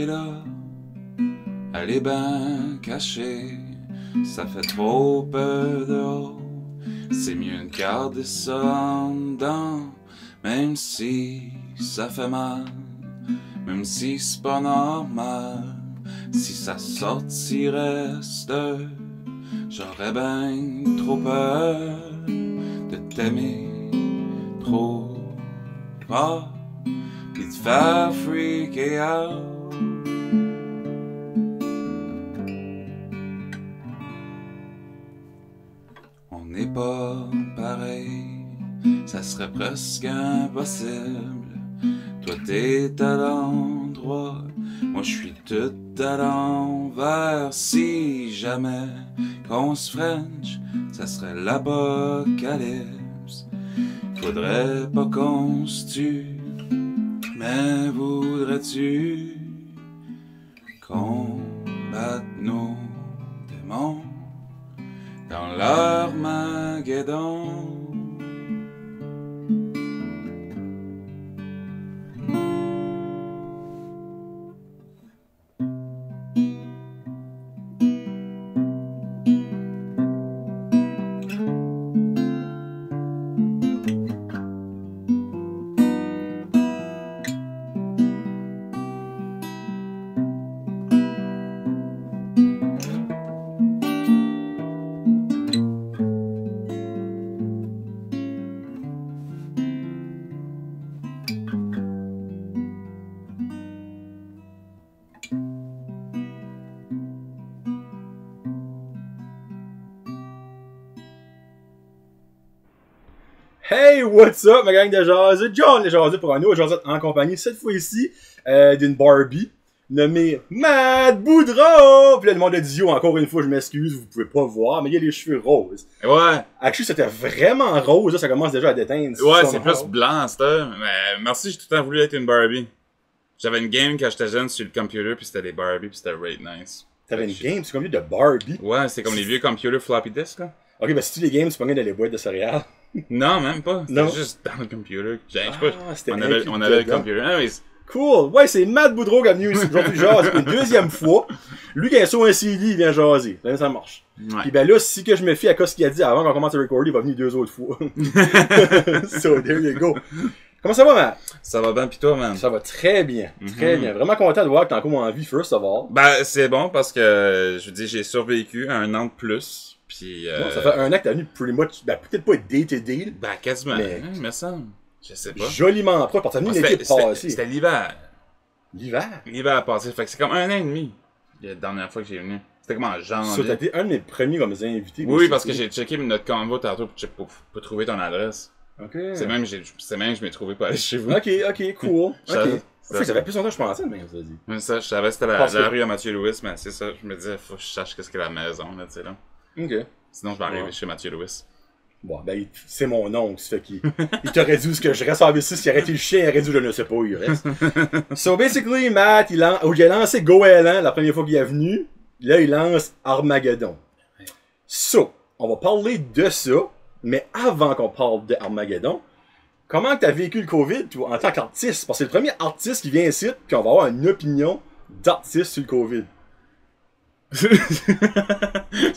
est là, elle est ben cachée, ça fait trop peur dehors, c'est mieux de garder ça en dedans, même si ça fait mal, même si c'est pas normal, si ça sortirait j'aurais ben trop peur de t'aimer trop fort pis de faire freaker out. On n'est pas pareil, ça serait presque impossible. Toi t'es à l'endroit, moi je suis tout à l'envers. Si jamais qu'on se French, ça serait l'apocalypse. Faudrait pas qu'on se tue, mais voudrais-tu combattre nos démons dans l'Armageddon? Hey, what's up, ma gang de jaseux? John les jaseux pour un nouveau jaseux en compagnie, cette fois-ci, d'une Barbie nommée Mad Boudreau. Puis là, le monde de Dio, encore une fois, je m'excuse, vous pouvez pas voir, mais il y a les cheveux roses. Ouais. Actually, c'était vraiment rose, là, ça commence déjà à déteindre. Ouais, c'est plus blanc, ça. Mais merci, j'ai tout le temps voulu être une Barbie. J'avais une game quand j'étais jeune sur le computer, puis c'était des Barbie, puis c'était right nice. T'avais une game, c'est comme de Barbie? Ouais, c'est comme les vieux computers floppy disk, là. Ok, ben si tu les games, tu pognes dans les boîtes de céréales. Non, même pas. Non. C'était juste dans le computer. C'était On avait le computer. Anyways. Cool! Ouais, c'est Mad Boudreau qui est venu aujourd'hui jaser une deuxième fois. Lui qui a sur un CD, il vient jaser. Là, ça marche. Ouais. Puis ben là, si que je me fie à ce qu'il a dit avant qu'on commence à recorder, il va venir 2 autres fois. So, there you go. Comment ça va, Matt? Ça va bien, pis toi, man? Ça va très bien. Très bien. Vraiment content de voir que t'as encore en vie, first of all. Ben, c'est bon parce que, je veux dire, j'ai survécu à 1 an de plus. Puis, Non, ça fait 1 an que t'as venu pretty much, ben peut-être pas day-to-day. Ben, quasiment. Mais- Il me semble. Je sais pas. Joliment proche, parce que t'as venu l'équipe passée. C'était l'hiver. L'hiver? L'hiver a passé. Fait que c'est comme 1 an et demi. La dernière fois que j'ai venu. C'était comme en janvier. Ça, t'as été un de mes premiers comme invités. Oui, parce que j'ai checké notre convo tantôt pour trouver ton adresse. Ok. C'est même que je m'ai trouvé pas aller chez vous. Ok, cool. Je savais- Ok. Ça fait plus longtemps que je pensais, mais ça dit. Mais ça, je savais que c'était la Parce que- rue à Mathieu Louis, mais c'est ça. Je me disais, faut que je sache qu'est-ce qu'est la maison, là, tu sais, là. Ok. Sinon, je vais arriver Ouais. chez Mathieu Louis. Bon, ben, c'est mon oncle, ça fait qu'il il t'aurait dit où ce que je reste en V6, s'il aurait été le chien, il aurait dit je ne sais pas où il reste. So, basically, Matt, il a lancé Goéland la première fois qu'il est venu. Là, il lance Armageddon. So, on va parler de ça, mais avant qu'on parle de Armageddon, comment t'as vécu le COVID, toi, en tant qu'artiste? Parce que c'est le premier artiste qui vient ici, puis on va avoir une opinion d'artiste sur le COVID.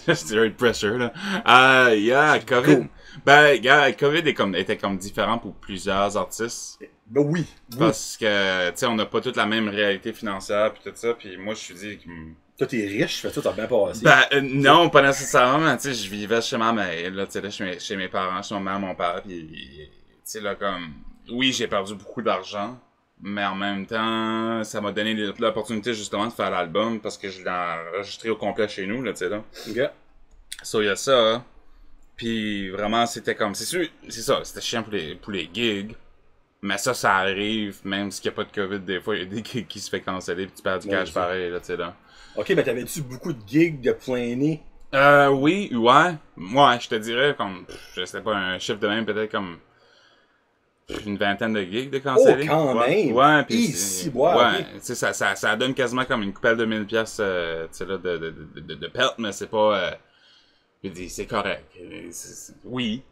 Je dirais le pressure, là. Yeah, COVID. Cool. Ben, gars, COVID était comme différent pour plusieurs artistes. Ben oui. Parce que, tu sais, on n'a pas toute la même réalité financière, puis tout ça, puis moi, je suis dit que... Toi, t'es riche, fait ça, t'as bien passé. Ben, non, pas nécessairement, mais tu sais, je vivais chez ma mère, là, tu sais, là, chez mes parents, chez ma mère, mon père, puis, tu sais, là, comme... Oui, j'ai perdu beaucoup d'argent, mais en même temps, ça m'a donné l'opportunité, justement, de faire l'album, parce que je l'ai enregistré au complet chez nous, là, tu sais, là. Ok. So, il y a ça, puis vraiment, c'était comme... C'est sûr, c'est ça, c'était chiant pour les gigs, mais ça arrive, même s'il n'y a pas de COVID, des fois, il y a des gigs qui se fait canceller, puis tu perds du Ouais, cash ça. pareil, là, tu sais, là. Ok, mais t'avais-tu beaucoup de gigs de plein nez? Oui, ouais. Moi, je te dirais, comme, je sais pas, un chiffre de même, peut-être comme une vingtaine de gigs de cancellés. Oh, quand ouais. même! Ouais, pis Ici, ouais, ouais, ok. tu sais, ça donne quasiment comme une coupelle de 1000 pièces, tu sais, là, de perte, mais c'est pas, je dis, c'est correct. Oui.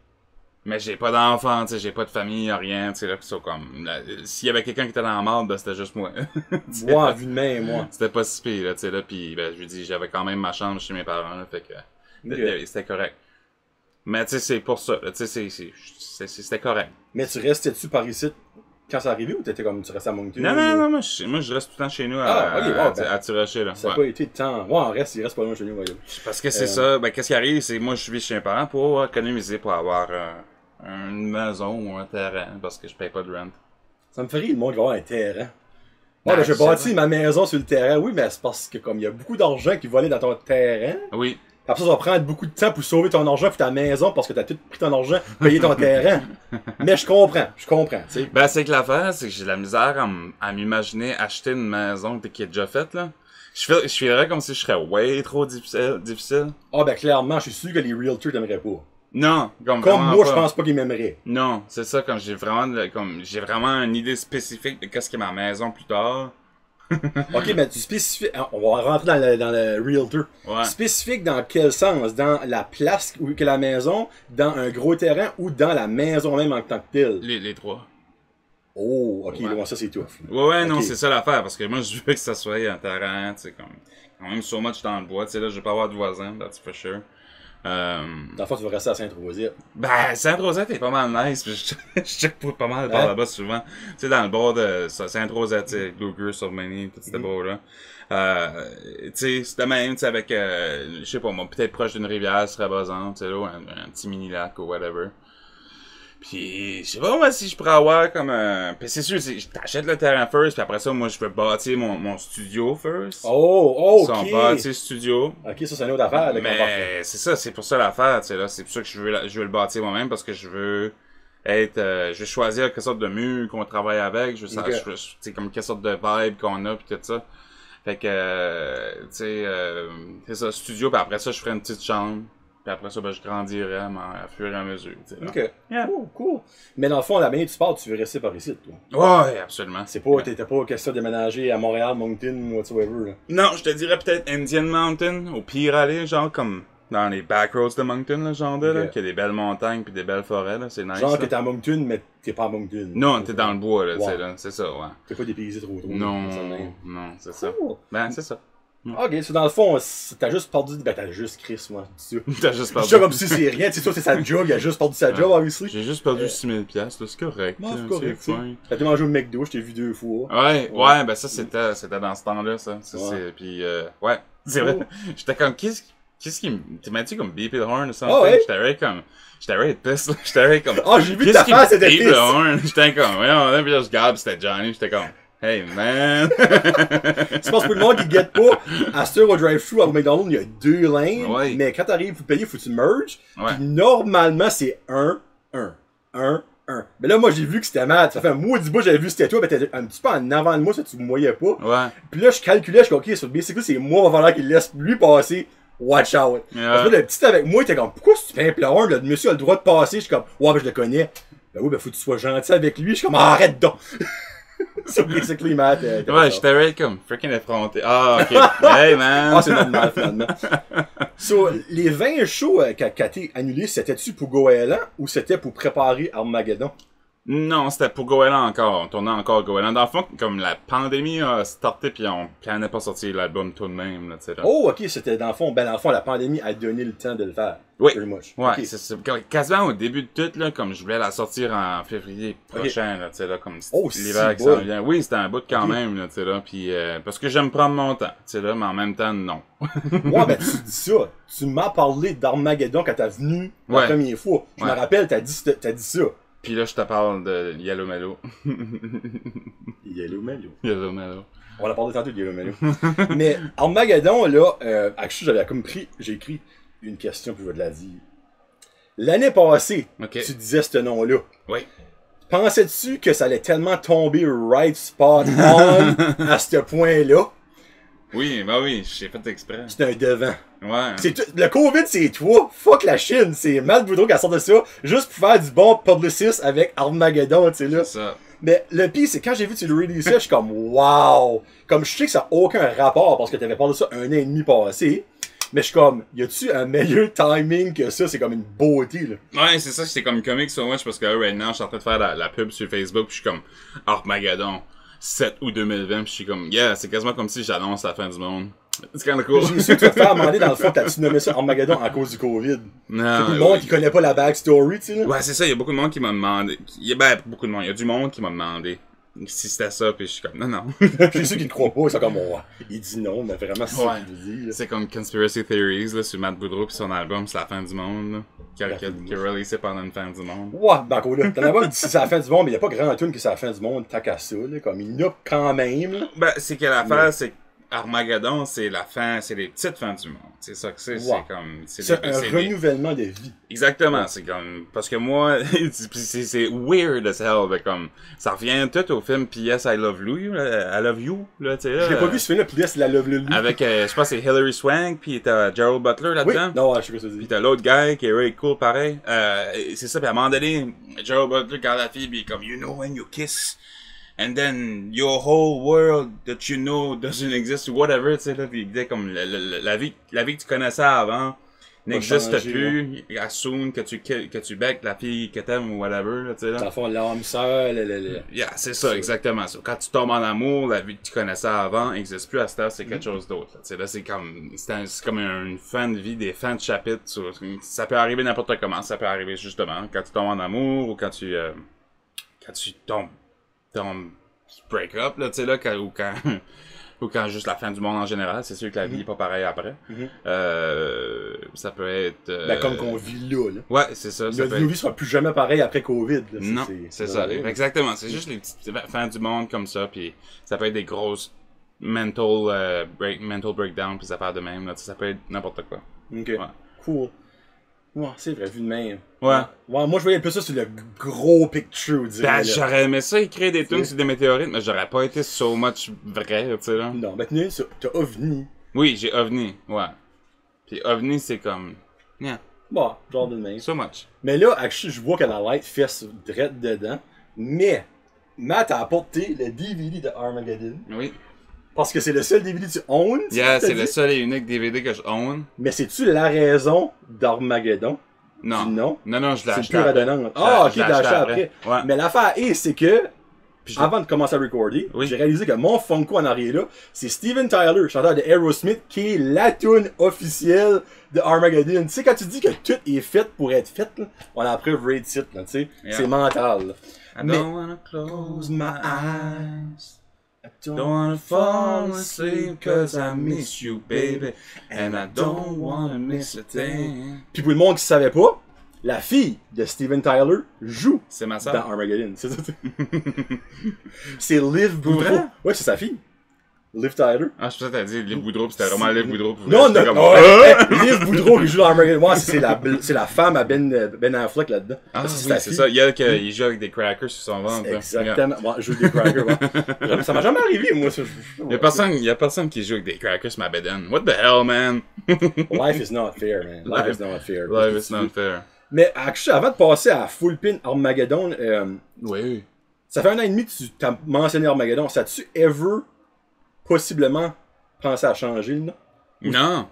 Mais j'ai pas d'enfants, tu sais, j'ai pas de famille, rien, tu sais, là, qui sont comme... S'il y avait quelqu'un qui était dans la merde, ben, c'était juste moi. Moi, vu de main, moi. C'était pas si pire, là, tu sais, là, pis, ben, je lui dis, j'avais quand même ma chambre chez mes parents, là, fait que... C'était correct. Mais, tu sais, c'est pour ça, tu sais, c'était correct. Mais tu restais-tu par ici quand c'est arrivé ou t'étais comme, tu restais à Moncton? Non, moi, je reste tout le temps chez nous à Tirocher, là. Ça n'a pas été de temps. Ouais, il reste pas loin chez nous, voyons. Parce que c'est ça, ben, qu'est-ce qui arrive, c'est moi, je vis chez mes parents pour économiser, pour avoir une maison ou un terrain, parce que je paye pas de rent. Ça me fait rire le monde qui va avoir un terrain. Ben, je bâtis ma maison sur le terrain. Oui, mais c'est parce que comme il y a beaucoup d'argent qui volait dans ton terrain. Oui. Après ça va prendre beaucoup de temps pour sauver ton argent pour ta maison parce que t'as tout pris ton argent pour payer ton terrain. Mais je comprends, t'sais. Ben, c'est que l'affaire, c'est que j'ai de la misère à m'imaginer acheter une maison qui est déjà faite, là. Je ferais comme si je serais way trop difficile. Ah, ben, clairement, je suis sûr que les realtors t'aimeraient pas. Non, comme moi, je pense pas qu'ils m'aimeraient. Non, c'est ça, comme j'ai vraiment une idée spécifique de qu'est-ce qu'est ma maison plus tard. Ok, mais tu spécifiques. On va rentrer dans le realtor. Ouais. Spécifique dans quel sens? Dans la place que la maison, dans un gros terrain ou dans la maison même en tant que telle? Les trois. Oh, ok, Ouais. Bon, ça c'est tout. Ouais, non, Ok. c'est ça l'affaire, parce que moi je veux que ça soit un terrain, tu sais, comme, quand même so much dans le bois, tu sais, là, je vais pas avoir de voisins, that's for sure. Dans le fond, tu vas rester à Saint-Rosette. Ben, Sainte-Rosette est pas mal nice, pis je check pas mal par Ouais. là-bas souvent. Tu sais, dans le bord de Sainte-Rosette, tu sais, Luger, Sauvigny, tout ce bord-là. Tu sais, c'était même, tu sais, avec, je sais pas, moi, peut-être proche d'une rivière, ce serait basant, tu sais, là, un petit mini-lac ou whatever. Pis, je sais pas, moi, si je pourrais avoir comme un... Pis c'est sûr, t'achètes le terrain first, puis après ça, moi, je veux bâtir mon studio first. Oh, Son ok. bâtir studio. Ok, ça c'est une autre affaire. Là, Mais c'est ça, c'est pour ça l'affaire, tu sais, là. C'est pour ça que je veux le bâtir moi-même, parce que je veux être... je veux choisir quelle sorte de mur qu'on travaille avec, je veux savoir, Ok. tu sais, comme quelle sorte de vibe qu'on a, pis tout ça. Fait que, tu sais, c'est ça, studio, puis après ça, je ferai une petite chambre. Puis après ça, ben, je grandirai à fur et à mesure, tu sais, là. Ok. Yeah. Cool. Mais dans le fond, la manière tu pars, tu veux rester par ici, toi. Ouais, absolument. C'est pas, t'étais pas question de déménager à Montréal, Moncton, whatsoever, là. Non, je te dirais peut-être Indian Mountain, au pire aller, genre comme dans les backroads de Moncton, là, genre de, là, Ok. qu'il y a des belles montagnes puis des belles forêts, là, c'est nice. Genre là. que t'es à Moncton, mais t'es pas à Moncton. Non, t'es dans le bois, là, tu sais, Ouais. là, c'est ça, ouais. T'es pas dépaysé trop. Non, ça de même. non, c'est ça. Cool. Ben, c'est ça. Ok, c'est dans le fond, t'as juste perdu. Ben, t'as juste Chris, moi. Je T'as juste dis perdu. ça comme si c'est rien, tu sais, ça, c'est sa job, il a juste perdu sa job, obviously. J'ai juste perdu 6000$, là, c'est correct. Non, c'est là, correct, c'est tu sais. fine. T'as été mangé au McDo, je t'ai vu 2 fois. Ouais, ben ça, c'était dans ce temps-là, ça. Ça, Ouais. c'est, pis, ouais, c'est vrai. Cool. J'étais comme, qu'est-ce qui tu m'as-tu comme beep the horn ou something? Ah ouais? J'étais ready pisse, là. J'étais ready comme, Ah, j'ai vu qu'est-ce ta qui face, c'était beep the pisse. horn? J'étais comme, ouais, là, pis là, je regarde, pis c'était Johnny, j'étais comme, hey, man. Tu penses pour le monde qui guette pas, à ce au drive-thru, au McDonald's, il y a 2 lanes, Ouais. mais quand t'arrives pour payer, faut que tu merges. Ouais. Puis normalement, c'est 1. Mais là, moi, j'ai vu que c'était mal. Ça fait un maudit bout, j'avais vu que c'était toi, mais t'étais un petit peu en avant de moi, ça tu me voyais pas. Ouais. Puis là, je calculais, je suis ok, sur basically, c'est moi, va falloir qu'il laisse lui passer. Watch out. Parce que là, le petit avec moi, il était comme, pourquoi tu fais un pleur? Le monsieur a le droit de passer. Je suis comme, ouais, ben je le connais. Ben oui, ben faut que tu sois gentil avec lui. Je suis comme, arrête donc. So basically, Matt. Ouais, j'étais ready comme, freaking effronté. Ah, ok. Hey, man. Ah, c'est normal, finalement. So, les 20 shows qu'a été annulés, c'était-tu pour Goéland ou c'était pour préparer Armageddon? Non, c'était pour Goéland encore. On tournait encore Goéland. Dans le fond, comme la pandémie a starté pis on planait pas sortir l'album tout de même, là, tu sais, là. Oh, ok, c'était dans le fond. Ben, dans le fond, la pandémie a donné le temps de le faire. Oui. Pretty much. Ouais, Ok. c'est quasiment au début de tout, là, comme je voulais la sortir en février prochain, là, tu sais, là, comme Oh, l'hiver si qui s'en bon. vient. Oui, c'était un bout quand Ok. même, là, tu sais, là, pis, parce que j'aime prendre mon temps, tu sais, là, mais en même temps, non. Ouais, ben, tu dis ça. Tu m'as parlé d'Armageddon quand t'as venu la Ouais. première fois. Je me Ouais. rappelle, t'as dit ça. Pis là, je te parle de Yellow Mellow. Yellow Mellow. Yellow Mellow. On a parlé tantôt de Yellow Mellow. Mais Armageddon, là, actually, j'avais comme j'ai écrit une question puis je vais te la dire. L'année passée, Ok. tu disais ce nom-là. Oui. Pensais-tu que ça allait tellement tomber right spot on à ce point-là? Oui, bah oui, j'ai fait exprès. C'est un devant. Ouais. Le COVID, c'est toi. Fuck la Chine. C'est Matt Boudreau qui a sorti de ça juste pour faire du bon publicist avec Armageddon, tu sais, là. C'est ça. Mais le pire, c'est quand j'ai vu que tu le releases, je suis comme wow! Comme je sais que ça n'a aucun rapport parce que t'avais parlé de ça 1 an et demi passé. Mais je suis comme, y a-tu un meilleur timing que ça? C'est comme une beauté, là. Ouais, c'est ça, c'est comme comic so much parce que là, right now, je suis en train de faire la pub sur Facebook pis je suis comme Armageddon 7 août 2020 pis je suis comme, yeah, c'est quasiment comme si j'annonce la fin du monde. C'est kind of cool. J'ai su te faire demander, dans le fond, t'as-tu nommé ça Armageddon à cause du COVID? Non, Beaucoup de monde qui connaît pas la backstory, tu sais, là. Ouais, c'est ça, il y a beaucoup de monde qui m'a demandé. Ben, beaucoup de monde, il y a du monde qui m'a demandé si c'était ça pis je suis comme, non. J'ai ceux qui ne croient pas, ils sont comme, ouais. Il dit non, mais vraiment, c'est ça qu'il dit, là. C'est comme Conspiracy Theories, là, sur Matt Boudreau pis son album, c'est la fin du monde, là. Qui a releasé pendant une fin du monde. Ouais, ben, encore là, t'en as pas dit c'est la fin du monde, mais y a pas grand tune que c'est la fin du monde, tant qu'à ça, là. Comme, il y en a quand même, là. Ben, c'est que l'affaire, c'est Armageddon, c'est la fin, c'est les petites fins du monde. C'est ça que c'est, c'est comme... C'est un renouvellement de vie. Exactement, c'est comme... Parce que moi, c'est weird as hell, mais comme... Ça revient tout au film P.S. I Love You, I Love You, là, tu sais, là. Je l'ai pas vu ce film-là, P.S. I Love You. Avec, je pense que c'est Hilary Swank, pis t'as Gerald Butler là-dedans. Oui, non, ouais, je sais pas ce que ça dit. Pis t'as l'autre gars qui est really cool, pareil. C'est ça, pis à un moment donné, Gerald Butler, quand la fille, pis comme, you know when you kiss... And then your whole world that you know doesn't exist or whatever, tu sais, là, pis comme la vie que tu connaissais avant n'existe plus. Assume que tu becques la fille que t'aimes ou whatever, là, tu sais, là. Dans le fond, l'âme sœur, Yeah, c'est ça, exactement ça. Quand tu tombes en amour, la vie que tu connaissais avant n'existe plus à cette heure, c'est quelque chose d'autre, tu sais, là, c'est comme une fin de vie, des fins de chapitre, ça peut arriver n'importe comment, ça peut arriver justement quand tu tombes en amour ou quand tu tombes break up, là, tu sais, là, ou quand juste la fin du monde en général, c'est sûr que la vie est pas pareille après. Ça peut être... Ben, comme qu'on vit là. Ouais, c'est ça. Nos vies sera plus jamais pareilles après COVID, là. Non, c'est ça. Exactement. C'est juste les petites fins du monde comme ça, puis ça peut être des grosses mental breakdown, puis ça part de même, là, ça peut être n'importe quoi. Ok. Ouais. Cool. Ouais, c'est vrai, vu de même. Ouais. Ouais, moi, je voyais un peu ça sur le gros picture, Ben, j'aurais aimé ça écrire des tunes sur des météorites, mais j'aurais pas été so much vrai, tu sais, là. Non, maintenant, t'as OVNI. Oui, j'ai OVNI, ouais. Puis OVNI, c'est comme... Yeah. Bon, genre de même. So much. Mais là, actually, je vois que la light fesse direct dedans. Mais, Matt a apporté le DVD de Armageddon. Oui. Parce que c'est le seul DVD que tu owns. Yeah, c'est le seul et unique DVD que je own. Mais c'est-tu la raison d'Armageddon? Non. Non, je l'ai c'est acheté plus redondant. Ah, ok, je l'ai t'as acheté après. Ouais. Mais l'affaire est, c'est que, avant de commencer à recorder, j'ai réalisé que mon Funko en arrière là, c'est Steven Tyler, chanteur de Aerosmith, qui est la tune officielle de Armageddon. Tu sais, quand tu dis que tout est fait pour être fait, là, on a la preuve Raid Site, là, tu sais, c'est mental. Là. I don't wanna close my eyes. I don't wanna fall asleep cause I miss you, baby. And I don't wanna miss a thing. Puis pour le monde qui savait pas, la fille de Steven Tyler joue ma soeur dans Armageddon. C'est ça. C'est Liv Boudreau. Ouais, c'est sa fille. Liv Tyler. Ah, je pensais que t'as dit Liv Boudreau, pis c'était vraiment Liv Boudreau. Non, Liv Boudreau qui joue dans Armageddon. Ouais, c'est la femme à Ben Affleck là-dedans. Ah, c'est ça. Il y a qu'il joue avec des crackers sur son ventre. Exactement. Ouais, je joue des crackers. Ouais. Ça m'a jamais arrivé, moi. Ça, il y a personne qui joue avec des crackers sur ma bedaine. What the hell, man? Life is not fair, man. Life is not fair. Life is not fair. Mais actually, avant de passer à Full Pin Armageddon, oui. Ça fait 1 an et demi que tu t'as mentionné Armageddon. Ça a-tu ever possiblement pensé à changer, là? Non.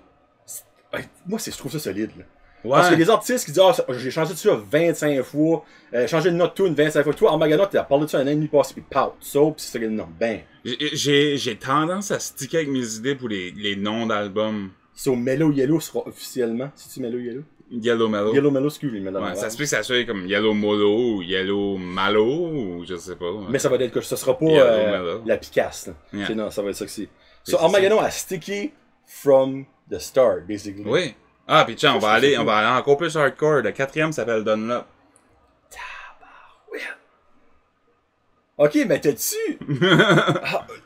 Moi, je trouve ça solide, là. Ouais. Parce que les artistes qui disent, j'ai changé de ça 25 fois, changé de note tune 25 fois. Toi, Armageddon, t'as parlé de ça 1 an et demi passé, pis pout, ça, pis c'est ça que non, ben. J'ai tendance à sticker avec mes idées pour les noms d'albums. So, Mellow Yellow sera officiellement. C'est-tu Mellow Yellow? Yellow Mellow. Yellow Mellow, excuse-moi, madame. Ouais, ça se peut que ça soit comme Yellow Molo ou Yellow Malo ou je sais pas. Ouais. Mais ça va être que ça sera pas la Picasse. Yeah. Non, ça va être ça que c'est. So, Armageddon a stické from the start, basically. Oui. Ah, pis tiens, on va aller encore plus hardcore. Le 4e s'appelle Dunlop. Tabarouette. Ok, mais t'as-tu...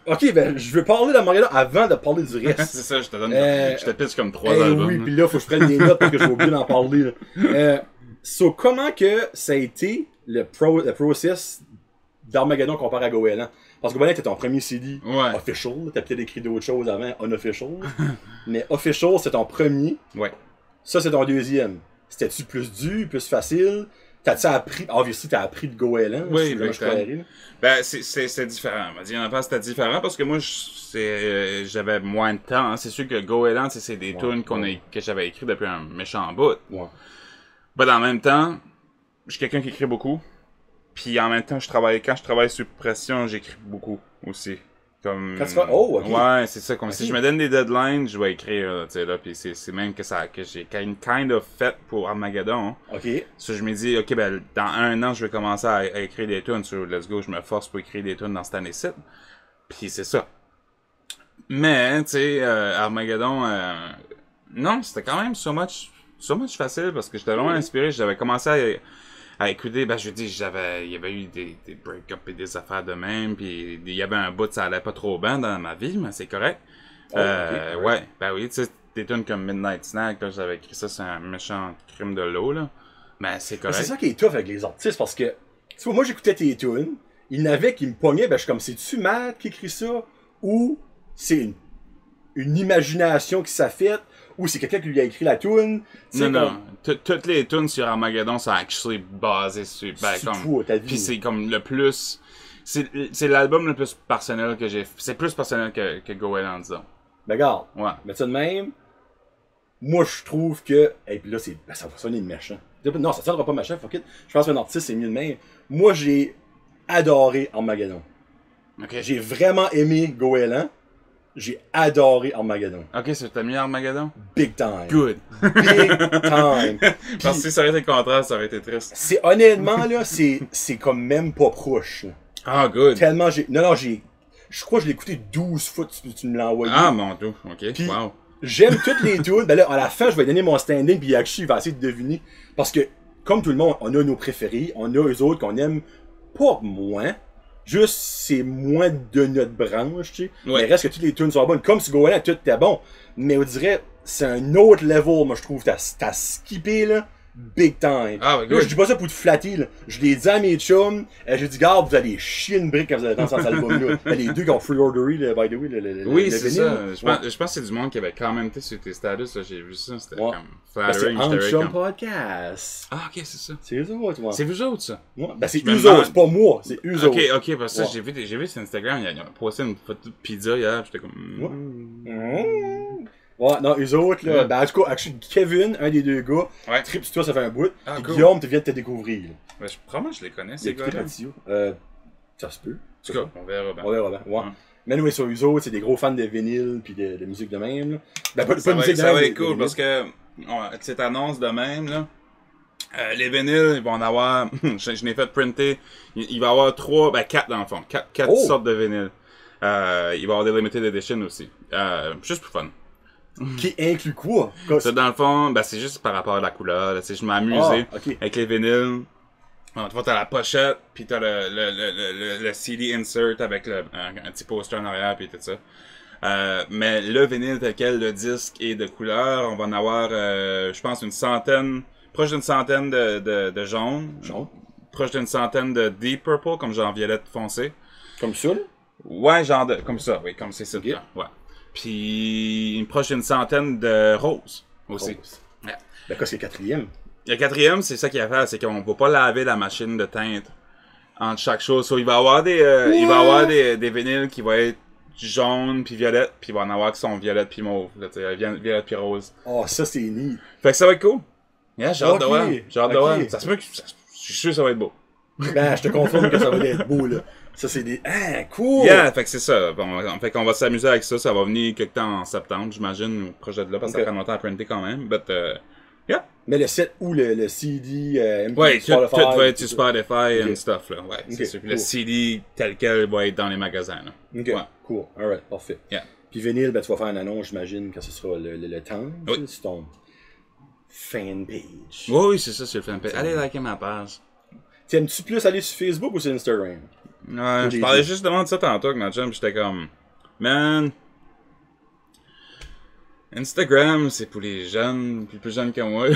ok, ben, je veux parler d'Armageddon avant de parler du reste. C'est ça, je te pitch comme 3 albums. Oui, pis là, faut que je prenne des notes parce que je vais oublier d'en parler. So, comment que ça a été le process d'Armageddon comparé à Goéland? Parce que Goéland était ton premier CD official. T'as peut-être écrit d'autres choses avant, unofficial. Mais official, c'est ton premier. Ouais. Ça, c'est ton deuxième. C'était-tu plus dur, plus facile? T'as-tu appris, obviously, t'as appris de goéland? Oui, ben, c'est différent. On va dire, en fait, c'était différent parce que moi, j'avais moins de temps. Hein. C'est sûr que goéland, c'est des tunes que j'avais écrites depuis un méchant bout. Ouais. Ben, en même temps, je suis quelqu'un qui écrit beaucoup. Puis en même temps, quand je travaille sur pression, j'écris beaucoup aussi. Comme... Quand tu fais... Oh, ok. Ouais, c'est ça. Comme si je me donne des deadlines, je vais écrire, tu sais, là. Puis c'est même que j'ai kind of fait pour Armageddon. Hein. Ok. Ça, je me dis, ok, ben, dans 1 an, je vais commencer à écrire des tunes sur Let's Go. Je me force pour écrire des tunes dans cette année-ci. Puis c'est ça. Mais, tu sais, Armageddon, non, c'était quand même so much facile parce que j'étais vraiment inspiré. J'avais commencé à écouter, ben je dis, il y avait eu des break-ups et des affaires de même, puis il y avait un bout, ça allait pas trop bien dans ma vie, mais c'est correct. Ouais, ben oui, tu sais, des tunes comme Midnight Snack, là, j'avais écrit ça, c'est un méchant crime de l'eau, là, mais c'est correct. C'est ça qui est tough avec les artistes, parce que, tu vois, moi j'écoutais tes tunes, il y en avait qui me pognaient, ben je suis comme, c'est-tu Matt qui écrit ça, ou c'est une imagination qui s'est faite, ou c'est quelqu'un qui lui a écrit la tune. Non. Toutes les tunes sur Armageddon sont actually basées sur... Ben, sur toi, ta vie. Puis c'est comme le plus... C'est l'album le plus personnel que j'ai fait. C'est plus personnel que Goéland, disons. Ben regarde, ouais. Mais ça de même, moi je trouve que... Et puis là, ça va sonner de méchant. Non, ça sonnera pas méchant, fuck it. Je pense qu'un artiste, c'est mieux de même. Moi, j'ai adoré Armageddon. Ok. J'ai vraiment aimé Goéland. J'ai adoré Armageddon. Ok, ça t'a mis Armageddon? Big time. Good. Big time. Parce que si ça aurait été le contraire, ça aurait été triste. C'est honnêtement, là, c'est comme même pas proche. Là. Ah, good. Tellement je crois que je l'ai écouté 12 fois, tu me l'as envoyé. Ah, mon Dieu, ok, puis, wow. J'aime toutes les tunes. Ben là, à la fin, je vais donner mon standing, puis actually, il va essayer de deviner. Parce que, comme tout le monde, on a nos préférés, on a eux autres qu'on aime pas moins. Juste, c'est moins de notre branche, tu sais. Ouais. Mais reste que toutes les tunes sont bonnes. Comme si Goéland, tout était bon. Mais on dirait, c'est un autre level, moi, je trouve. T'as skippé, là, big time. Ah, ouais, là, je dis pas ça pour te flatter, là. Je l'ai dit à mes chums. J'ai dit, garde, vous allez chier une brique quand vous allez dans cet album-là. Les deux qui ont free ordery, by the way, oui, c'est ça. Je pense que c'est du monde qui avait quand même été sur tes status, là. J'ai vu ça. C'était comme flattering. C'est Anchum Podcast. Ah, ok, c'est ça. C'est eux autres, moi. C'est vous autres, ça. Ouais. Ben, c'est eux autres, c'est pas moi. C'est eux autres. Ok, parce que ça, j'ai vu sur Instagram, il a posté une photo de pizza hier, j'étais comme. Ouais, non, eux autres, là, ben, en tout cas, actually, Kevin, un des deux gars, trip sur toi, ça fait un bout. Ah, cool. Guillaume, tu viens de te découvrir, là. Ben, probablement, je les connais, ces gars-là. Ça se peut. En tout cas, on verra bien. On verra bien, ouais. Mais nous, sur eux autres, c'est des gros fans de vinyle pis de musique de même, là. Ben, pas de musique de même. Ça va être cool, parce que, cette annonce de même, là, les vinyles, ils vont en avoir, je l'ai fait printer, il va y avoir 4 dans le fond, 4 sortes de vinyles. Il va y avoir des limited edition aussi. Juste pour fun. Qui inclut quoi? Ça, dans le fond, ben, c'est juste par rapport à la couleur. Tu sais, je m'amusais avec les vinyles. Bon, tu vois, t'as la pochette, puis t'as le CD insert avec un petit poster en arrière, puis tout ça. Mais le vinyle tel quel, le disque est de couleur, on va en avoir, je pense, proche d'une centaine de jaune. Proche d'une centaine de deep purple, comme genre violette foncé. Comme ça, là? Ouais, genre comme ça, oui, comme c'est ça. Okay. Ouais. Puis une prochaine centaine de roses aussi. Ouais. Ben, qu'est-ce que c'est le 4e? Le 4e, c'est ça qu'il y a à faire, c'est qu'on va pas laver la machine de teinte entre chaque chose. So, il va y avoir des vinyles qui vont être jaune puis violette, puis il va en avoir qui sont violette puis mauve, violette puis rose. Oh, ça c'est neat. Fait que ça va être cool. Yeah, j'ai hâte de voir. J'ai hâte de voir. Ça se peut que je suis sûr que ça va être beau. Ben, je te confirme que ça va être beau, là. Ça, c'est des... Ah, cool! Yeah, fait que c'est ça. Bon, fait qu'on va s'amuser avec ça. Ça va venir quelque temps en septembre, j'imagine, le projet de là, parce que ça prend longtemps à printer quand même. But, yeah. Mais le set ou le CD, ouais, tout va être sur Spotify and stuff, là. Ouais, c'est sûr. Cool. Le CD tel quel va être dans les magasins, là. Ok, cool. Alright, parfait. Yeah. Puis vinyle, ben, tu vas faire une annonce, j'imagine, quand ce sera le temps. Oui. C'est ton fanpage. Oui, c'est ça, c'est le fanpage. Allez liker ma page. T'aimes-tu plus aller sur Facebook ou sur Instagram? Ouais, je parlais justement de ça tantôt avec ma chum, pis j'étais comme, man, Instagram, c'est pour les jeunes, plus jeunes que moi.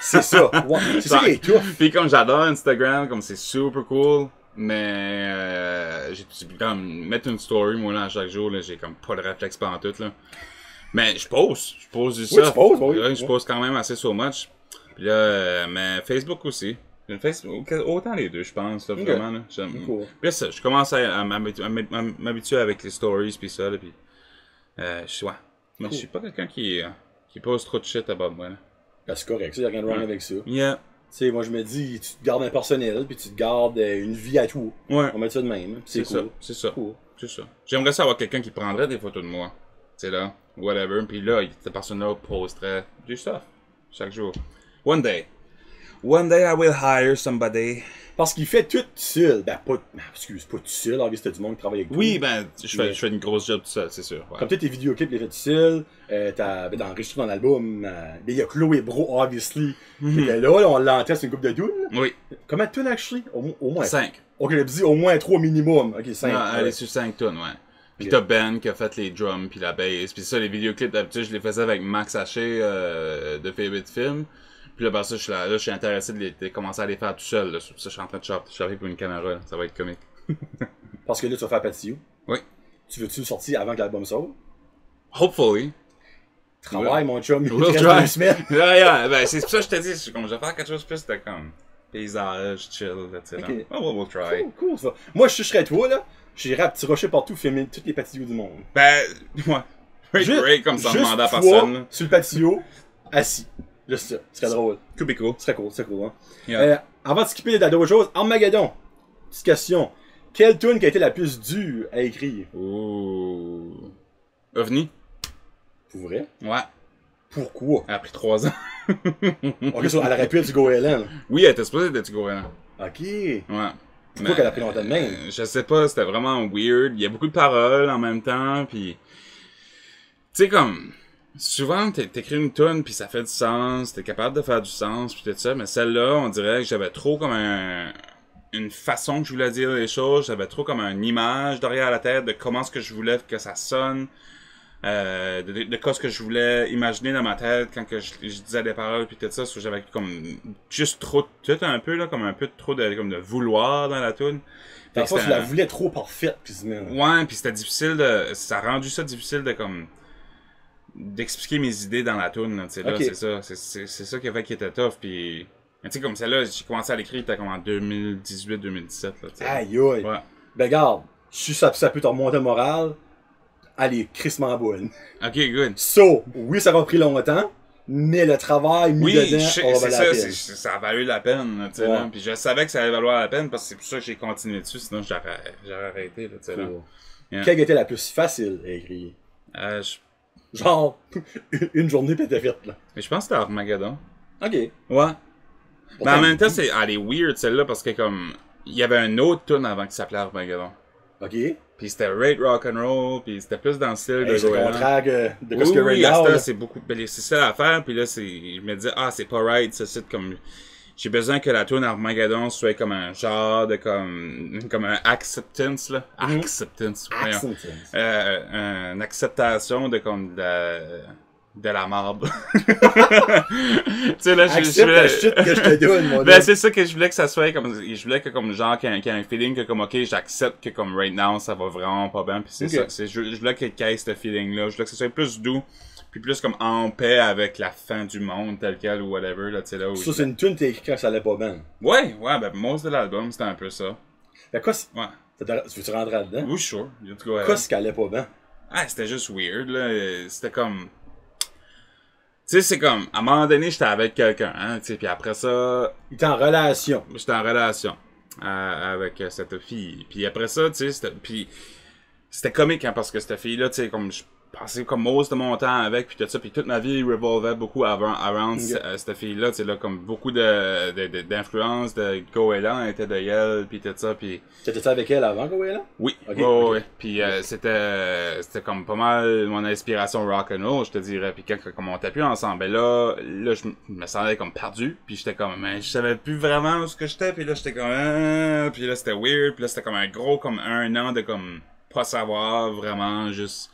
C'est ça, ouais, c'est ça qui est tough. Pis comme j'adore Instagram, comme c'est super cool, mais j'ai comme mettre une story, moi, là, à chaque jour, là, j'ai comme pas le réflexe pantoute, là. Mais je pose du ça. Oui, tu poses, oui. Je pose quand même assez so much. Pis là, mais Facebook aussi. J'ai fait autant les deux, je pense, là, vraiment. Là. Cool. Puis ça, je commence à m'habituer avec les stories, puis ça, là, puis... ouais. Mais je suis pas quelqu'un qui pose trop de shit about moi, là. Ben, c'est correct, il n'y a rien de wrong avec ça. Yeah. Tu sais, moi je me dis, tu te gardes un personnel, puis tu te gardes une vie à tout. Ouais. On met ça de même. C'est cool. C'est ça. Cool. C'est ça. J'aimerais ça avoir quelqu'un qui prendrait des photos de moi. Tu sais, là, whatever. Puis là, cette personne-là posterait du stuff chaque jour. One day I will hire somebody. Parce qu'il fait tout seul. Ben, pas tout seul. En t'as du monde qui travaille avec toi. Oui, ben, je fais une grosse job tout seul, c'est sûr. Ouais. Comme toi, tes vidéoclips, les fait tout seul. T'as enregistré dans l'album. Ben, il y a Chloé Bro, obviously. Qui était là, on l'entend, c'est une coupe de tunes. Oui. Combien de tunes, actually? Au moins. 5. Ok, j'ai dit au moins 3 minimum. Ok, 5. Non, elle est sur 5 tonnes, ouais. Puis t'as Ben qui a fait les drums puis la bass. Puis ça, les vidéoclips, d'habitude, je les faisais avec Max Haché de Favorite Film. Puis là, ça, je suis intéressé de commencer à les faire tout seul. Là. Ça, je suis en train de charger pour une caméra. Là. Ça va être comique. Parce que là, tu vas faire Patio. Oui. Tu veux-tu le sortir avant que l'album sorte? Hopefully. Travaille, mon chum. Il We'll reste try. 2 semaines. Yeah. Ben, c'est pour ça que je te dis. Je vais faire quelque chose plus de comme paysage, chill, tu sais. Okay. Oh, we'll try. Cool, ça. Moi, je serais toi, là. J'irais à Petit Rocher partout filmer tous les patios du monde. Ben, ouais. Great, comme ça, demander à personne. Là. Sur le patio, assis. Juste ça. Ce serait drôle. Could be cool. Ce serait cool, hein. Yeah. Avant de skipper d'autres choses, Armageddon. Petite question. Quelle tune qui a été la plus dure à écrire? Ouh. OVNI? Pour vrai? Ouais. Pourquoi? Elle a pris 3 ans. Ok, elle aurait pu être du Goéland. Oui, elle était supposée d'être du Goéland. Ok. Ouais. Pourquoi qu'elle a pris longtemps de même? Je sais pas, c'était vraiment weird. Il y a beaucoup de paroles en même temps, puis... Tu sais, comme... Souvent, t'écris une tune puis ça fait du sens, t'es capable de faire du sens, puis tout ça, mais celle-là, on dirait que j'avais trop comme une façon que je voulais dire les choses, j'avais trop comme une image derrière la tête de comment ce que je voulais que ça sonne, de quoi ce que je voulais imaginer dans ma tête quand que je disais des paroles puis tout ça, j'avais comme juste trop tout un peu là, comme un peu trop de vouloir dans la tune. Dans le fond, tu la voulais trop parfaite, quasiment. Ouais, puis c'était difficile ça a rendu ça difficile d'expliquer mes idées dans la tune, tu sais, là, okay. C'est ça qui a fait qu'il était tough, puis... Tu sais, comme celle-là, j'ai commencé à l'écrire, c'était comme en 2018-2017, là, tu sais. Aïe, aïe. Ouais. Ben, regarde, si ça peut te remonter le moral, allez, crissement bonne. Ok, good. So, oui, ça aura pris longtemps, mais le travail mis dedans, ça a valu la peine, tu sais, là. Puis je savais que ça allait valoir la peine, parce que c'est pour ça que j'ai continué dessus, sinon j'aurais arrêté, là, tu sais, là. Yeah. Quelle était la plus facile à écrire? Genre, une journée pis t'es faite, là. Mais je pense que c'était Armageddon. Ok. Ouais. Mais en même temps, elle est weird, celle-là, parce que comme... Il y avait un autre tune avant qui s'appelait Armageddon. Ok. Puis c'était Rate Rock'n'Roll, puis c'était plus dans le style de c'est le contraire de ce que oui, Ray c'est beaucoup... c'est ça l'affaire, puis là, je me disais, c'est pas right, ça, c'est comme... J'ai besoin que la tune Armageddon soit comme un genre de comme un acceptance là, acceptance, une acceptation de comme de la marde. Tu sais là, accepte la shit que je te donne, moi. Ben c'est ça que je voulais que ça soit comme, je voulais que comme genre qu'il y ait un feeling que comme ok, j'accepte que comme right now ça va vraiment pas bien, puis c'est ça, je voulais qu'il y ait ce feeling là, je voulais que ça soit plus doux. Puis plus comme en paix avec la fin du monde, tel quel, ou whatever, là, tu sais, là. Ça, c'est une tune que t'as écrit quand ça allait pas bien. Ouais, ben, most de l'album, c'était un peu ça. Ben, quoi, ouais. Tu veux-tu rentrer là-dedans? Oui, sure. Quoi, ce qui allait pas bien? C'était juste weird, là. C'était comme... Tu sais, c'est comme, à un moment donné, j'étais avec quelqu'un, hein, tu sais, puis après ça... Il était en relation. J'étais en relation avec cette fille. Puis après ça, tu sais, c'était comique, hein, parce que cette fille-là, tu sais, comme... passé comme most de mon temps avec, puis tout ça, puis toute ma vie revolvait beaucoup around cette fille-là, tu sais, là, comme beaucoup d'influence de Goéland était de elle, puis tout ça, puis... T'étais avec elle avant Goéland? Oui, okay. Puis c'était comme pas mal mon inspiration rock'n'roll, je te dirais, puis quand comme on était plus ensemble, ben là, je me sentais comme perdu, puis j'étais comme, mais je savais plus vraiment où ce que j'étais, puis là, j'étais comme, puis là, c'était weird, puis là, c'était comme un gros, comme 1 an de comme, pas savoir vraiment, juste...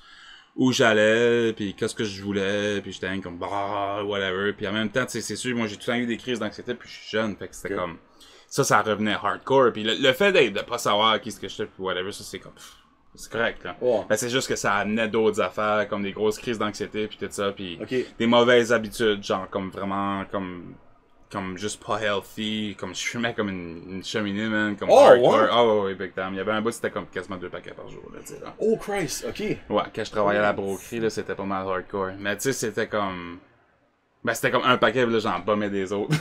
où j'allais, puis qu'est-ce que je voulais, puis j'étais comme whatever, puis en même temps, tu sais, c'est sûr, moi j'ai tout le temps eu des crises d'anxiété, puis je suis jeune, fait que c'était comme ça revenait hardcore, puis le fait de pas savoir qui ce que j'étais, puis whatever, ça c'est comme c'est correct là. Ben, c'est juste que ça amenait d'autres affaires comme des grosses crises d'anxiété puis tout ça, puis des mauvaises habitudes, genre comme vraiment comme comme juste pas healthy, comme je fumais comme une cheminée, man, comme Oh, hardcore. ouais? Oh, ouais, big time. Il y avait un bout, c'était comme quasiment 2 paquets par jour, là, tu sais, là. Oh, Christ, ok. Ouais, quand je travaillais à la broquerie, là, c'était pas mal hardcore. Mais tu sais, c'était comme... Ben, c'était comme un paquet, là, j'en bombais des autres.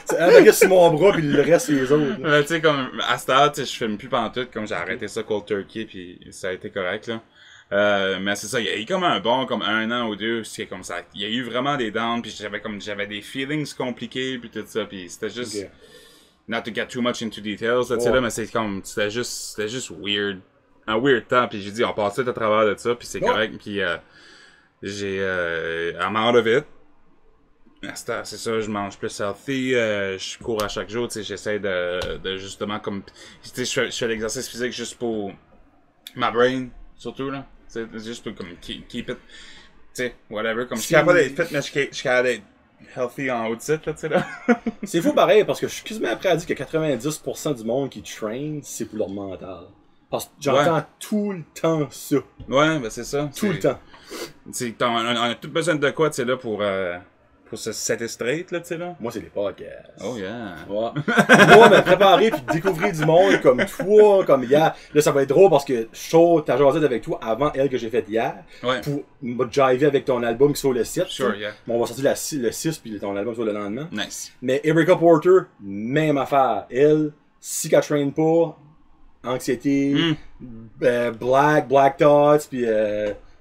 C'est un paquet sur mon bras, puis le reste, c'est les autres. Mais tu sais, comme, à cette heure, tu sais, je fume plus pantoute, comme j'ai arrêté ça cold turkey, puis ça a été correct, là. Mais c'est ça, il y a eu comme un bon, comme 1 an ou 2, c'est comme ça. Il y a eu vraiment des downs, puis j'avais des feelings compliqués, puis tout ça, puis c'était juste... Ok. Not to get too much into details, là, tu sais, là, mais c'est comme, c'était juste weird. Un weird temps, puis j'ai dit, on passe tout à travers de ça, puis c'est correct, puis I'm out of it. C'est ça, je mange plus healthy, je cours à chaque jour, tu sais, j'essaie de justement comme, tu sais, je fais l'exercice physique juste pour ma brain, surtout, là, tu sais, juste pour comme keep it, tu sais, whatever, comme je suis capable d'être fit, mais je suis capable d'être healthy en haut de site, là, tu sais, là. C'est fou pareil, parce que je suis quasiment prêt à dire que 90% du monde qui train, c'est pour leur mental. Parce que j'entends tout le temps ça. Ouais, ben c'est ça. Tout le temps. On a tout besoin de quoi, tu sais, là, pour se set straight, là, tu sais, là. Moi, c'est les podcasts. Oh yeah. Ouais. Moi, me préparer puis découvrir du monde comme toi, comme hier. Là, ça va être drôle parce que je saute ta jasette avec toi avant elle que j'ai faite hier. Ouais. Pour me jiver avec ton album qui sort le 7. Sure, yeah. Bon, on va sortir le 6 puis ton album sur le lendemain. Nice. Mais Erica Porter, même affaire. Elle, si qu'elle traîne pas, anxiété, black thoughts, puis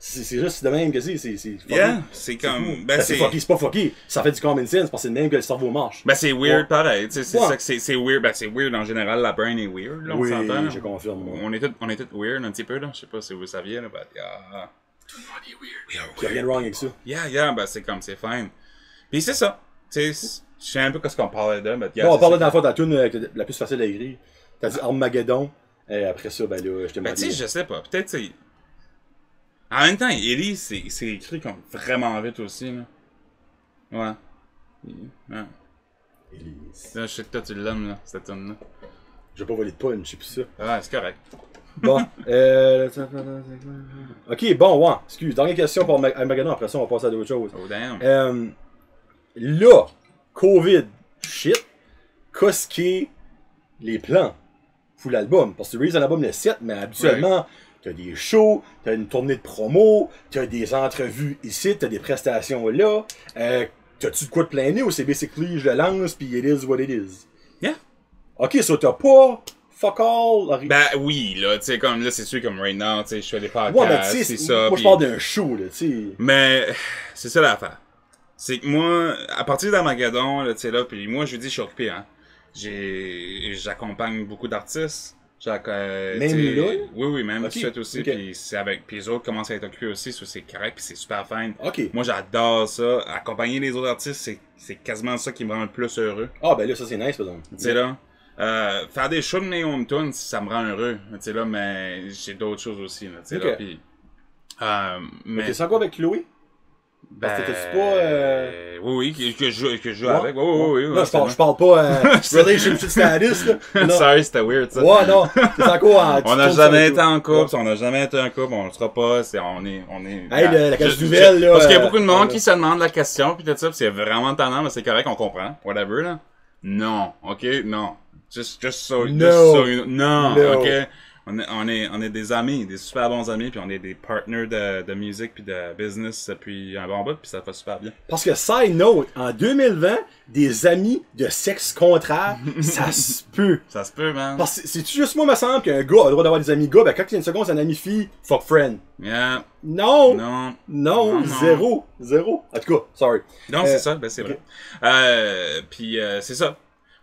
c'est juste de même que c'est fucky. Yeah, c'est comme... Ben, c'est fucky, c'est pas fucky. Ça fait du common sense parce que c'est de même que le cerveau marche. Ben, c'est weird pareil, tu sais, c'est Ouais. ça que c'est weird. Ben, c'est weird en général, la brain est weird, là, on Oui, s'entend. Là. je confirme. Moi. On est tous weird un petit peu, là. Je sais pas si vous saviez, là, but yeah. Tout le monde est weird. We are Il y a rien de wrong avec ça. Yeah, ben, c'est comme, c'est fine. Puis c'est ça. Tu sais, je sais un peu ce qu'on parlait de, mais yeah, Bon, on c'est parlait ça. dans la fois de la tune la plus facile à écrire. T'as dit Armageddon. Et après ça, ben là, je t'ai Ben, demandé. tu sais, je sais pas. Peut-être, c'est. En même temps, Ellie, c'est écrit comme vraiment vite aussi, là. Ouais. Ouais. Élise. Là, je sais que toi, tu l'aimes, là, cette tune-là. Je vais pas voler de punch, c'est plus ça. Ouais, c'est correct. Bon, ok, bon, ouais. Excuse, dernière question pour Armageddon. Après ça, on va passer à d'autres choses. Oh, damn. Là, COVID, shit, qu'est-ce qui est les plans pour l'album? Parce que tu releases un album le 7, mais habituellement, t'as des shows, t'as une tournée de promo, t'as des entrevues ici, t'as des prestations là. T'as-tu de quoi te plaindre ou c'est basically je le lance pis it is what it is? Yeah. Ok, ça t'as pas fuck all. Ben oui, là, tu sais, comme là, c'est sûr, comme right now, tu sais, je fais des podcasts, Ouais, mais tu sais, c'est ça. moi je pis- parle d'un show, là, tu sais. Mais c'est ça l'affaire. C'est que moi, à partir d'Armageddon, là, tu sais, là, puis moi, je dis, je suis occupé, hein. J'accompagne beaucoup d'artistes. Même là? Oui, même Ok, suite aussi. ok. Puis c'est avec, puis les autres commencent à être occupés aussi, ça c'est correct, puis c'est super fine. Ok. Moi, j'adore ça. Accompagner les autres artistes, c'est quasiment ça qui me rend le plus heureux. Ah, ben là, ça c'est nice, par exemple. Tu sais là, faire des shows de mes home tunes, ça me rend heureux. Tu sais là, mais j'ai d'autres choses aussi, là. Tu sais Ok. là, puis mais T'es sans quoi avec Chloé? ben, Parce que t'as-tu pas, oui, que je joue Ouais. avec. Oui. Non, je parle pas relationship status, là. Non. Sorry, c'était weird ça. Ouais, non. T'es encore en. On n'a jamais été en couple, on n'a jamais été en couple, on le sera pas, on est. Hey, la case nouvelle, là. Parce qu'il y a beaucoup de monde ouais. qui se demande la question, pis tout ça, pis c'est vraiment tannant, mais c'est correct, on comprend. Whatever, là. Non, ok, non. Just so you know. Non, No. ok. On est des amis, des super bons amis, puis on est des partners de musique puis de business depuis un bon bout, puis ça fait super bien. Parce que, side note, en 2020, des amis de sexe contraire, ça se peut. Ça se peut, man. Parce que c'est juste moi, me semble qu'un gars a le droit d'avoir des amis gars, ben quand il y a une seconde, c'est un ami fille, fuck friend. Yeah. Non! Non. Non, Non. zéro. En tout cas, sorry. Non, c'est ça, ben c'est ok. vrai. Puis c'est ça.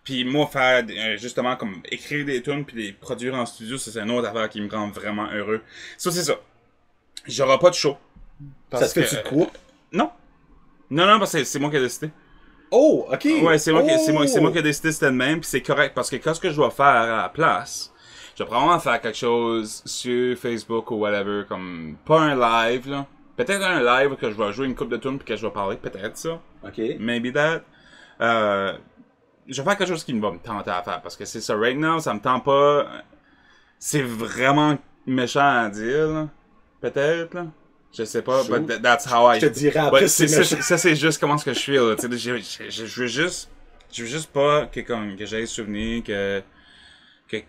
Puis moi, faire justement comme écrire des tunes puis les produire en studio, ça, c'est une autre affaire qui me rend vraiment heureux. Ça, c'est ça. J'aurai pas de show. Ça se fait-tu de quoi? Non. Non, parce que c'est moi qui ai décidé. Oh, ok. Ouais, c'est moi Oh. qui ai décidé c'était de même, puis c'est correct, parce que qu'est-ce que je dois faire à la place? Je vais probablement faire quelque chose sur Facebook ou whatever, comme, pas un live, là. Peut-être un live que je vais jouer une coupe de tunes puis que je vais parler, peut-être ça. Ok. Maybe that. Je vais faire quelque chose qui va me tenter à faire, parce que c'est ça, right now, ça me tente pas. C'est vraiment méchant à dire, là. Peut-être, là. Je sais pas, Chaud. but that's how I... Je te dirais après, But c'est ça, c'est juste comment ce que je suis, là. Tu sais, je veux juste pas que j'aie le souvenir que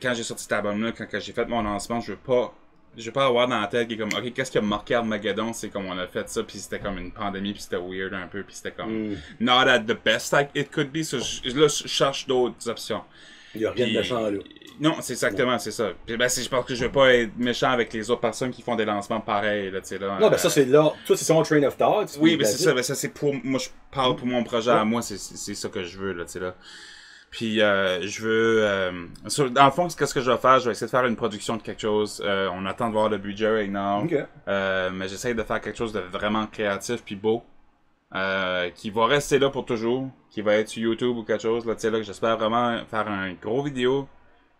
quand j'ai sorti cet album-là, quand j'ai fait mon lancement, je veux pas avoir dans la tête qui est comme, ok, qu'est-ce qui a marqué Armageddon, c'est comme on a fait ça, puis c'était comme une pandémie, puis c'était weird un peu, puis c'était comme not at the best like it could be, so là, je cherche d'autres options. Il y a rien de méchant là. Non, c'est exactement, c'est ça. Puis ben, je pense que je veux pas être méchant avec les autres personnes qui font des lancements pareils, là, tu sais, là. Non, ben ça, c'est là. Toi, c'est son train of thought. Oui, mais c'est ça, ben ça, c'est pour, moi, je parle pour mon projet à moi, c'est ça que je veux, là, tu sais, là. Puis je veux... dans le fond, qu'est-ce que je vais faire? Je vais essayer de faire une production de quelque chose. On attend de voir le budget right now. Okay. Mais j'essaie de faire quelque chose de vraiment créatif puis beau. Qui va rester là pour toujours. Qui va être sur YouTube ou quelque chose. Là, tu sais, là, j'espère vraiment faire un gros vidéo.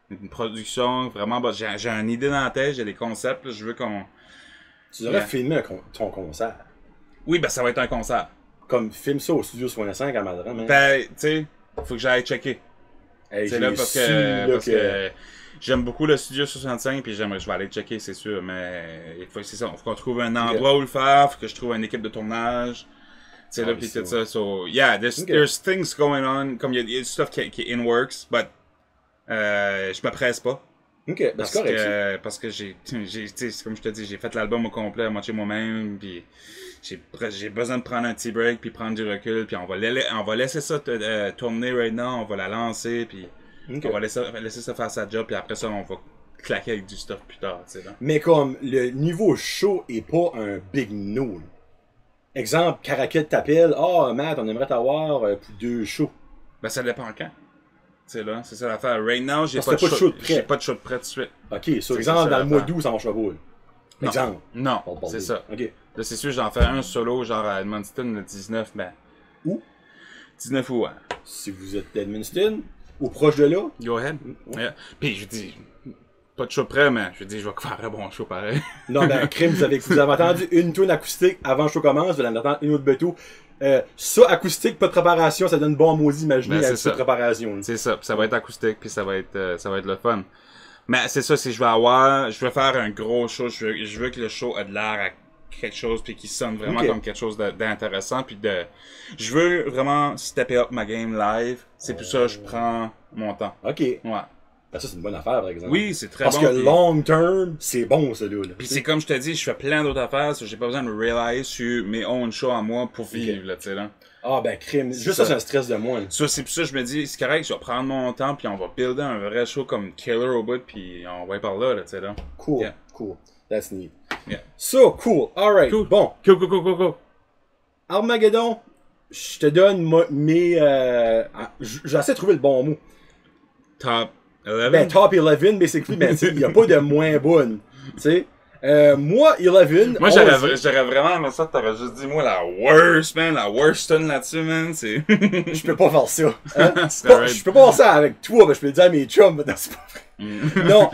Une production vraiment... Bah, j'ai une idée dans la tête, j'ai des concepts. Là, je veux qu'on... Tu devrais filmer ton concert. Oui, ben ça va être un concert. Comme filme ça au Studio 65 à Madrid. Ben, tu sais, faut que j'aille checker. Hey, C'est là parce que j'aime beaucoup le Studio 65 puis je vais aller checker, c'est sûr, mais il faut qu'on trouve un endroit où le faire, faut que je trouve une équipe de tournage. Tu sais là puis tout ça. So yeah, there's things going on, comme il y a du stuff qui est in works, but je me presse pas. Ok, ben c'est correct. Parce que j'ai comme je te dis, j'ai fait l'album au complet à moitié moi-même, puis j'ai besoin de prendre un petit break, puis prendre du recul, puis on va laisser ça tourner right now, on va la lancer, puis on va laisser ça faire sa job, puis après ça, on va claquer avec du stuff plus tard, tu sais là. Mais comme le niveau show est pas un big no. Exemple, Caracal t'appelle, Matt, on aimerait t'avoir pour 2 shows. Ben ça dépend quand. C'est là, c'est ça l'affaire. Right now, j'ai pas de show de prêt. J'ai pas de show de prêt tout de suite. Ok, sur exemple, dans le mois d'août, ça marche pas. Exemple. Non, c'est ça. Ok. Là, c'est sûr, j'en fais un solo, genre à Edmundston, le 19, ben. Où? 19 août, ouais. Si vous êtes d'Edmundston, ou proche de là. Go ahead. Yeah. Puis, je dis, pas de show prêt, mais je dis, je vais faire un bon show pareil. Non, ben, crime, vous avez entendu une tune acoustique avant le show commence, vous allez entendre une autre bateau. Ça, acoustique, pas de préparation, ça donne bon maudit, imaginez, avec cette préparation. C'est ça, ça va être acoustique, puis ça va être le fun. Mais c'est ça, si je veux faire un gros show, je veux que le show ait de l'air à quelque chose, puis qu'il sonne vraiment comme quelque chose d'intéressant, puis je veux vraiment stepper up ma game live, c'est pour ça que je prends mon temps. Ok. Ouais. Ben ça, c'est une bonne affaire, par exemple. Oui, c'est très bon. Parce que long term, c'est bon, ça, là. Puis c'est comme je te dis, je fais plein d'autres affaires, j'ai pas besoin de realize sur mes own shows à moi pour vivre, là, tu sais, là. Ah, ben, crime. Juste ça, c'est un stress de moins. Ça, c'est pour ça que je me dis, c'est correct, je vais prendre mon temps, puis on va builder un vrai show comme Killer au bout, puis on va y par là, tu sais, là. Cool. Yeah. Cool. That's neat. Yeah. So, cool. Alright. Cool. Bon. Cool. Armageddon, je te donne mes... J'essaie de trouver le bon mot. Top 11? Ben, top 11, basically, ben, il n'y a pas de moins bonne. Tu sais? Moi, 11... Moi, j'aurais vraiment aimé ça, t'aurais juste dit, moi, la worst tune là-dessus, man, c'est... Je peux pas faire ça. Hein? Right. Je peux pas faire ça avec toi, mais je peux le dire à mes chums, mais non, c'est pas vrai. Non,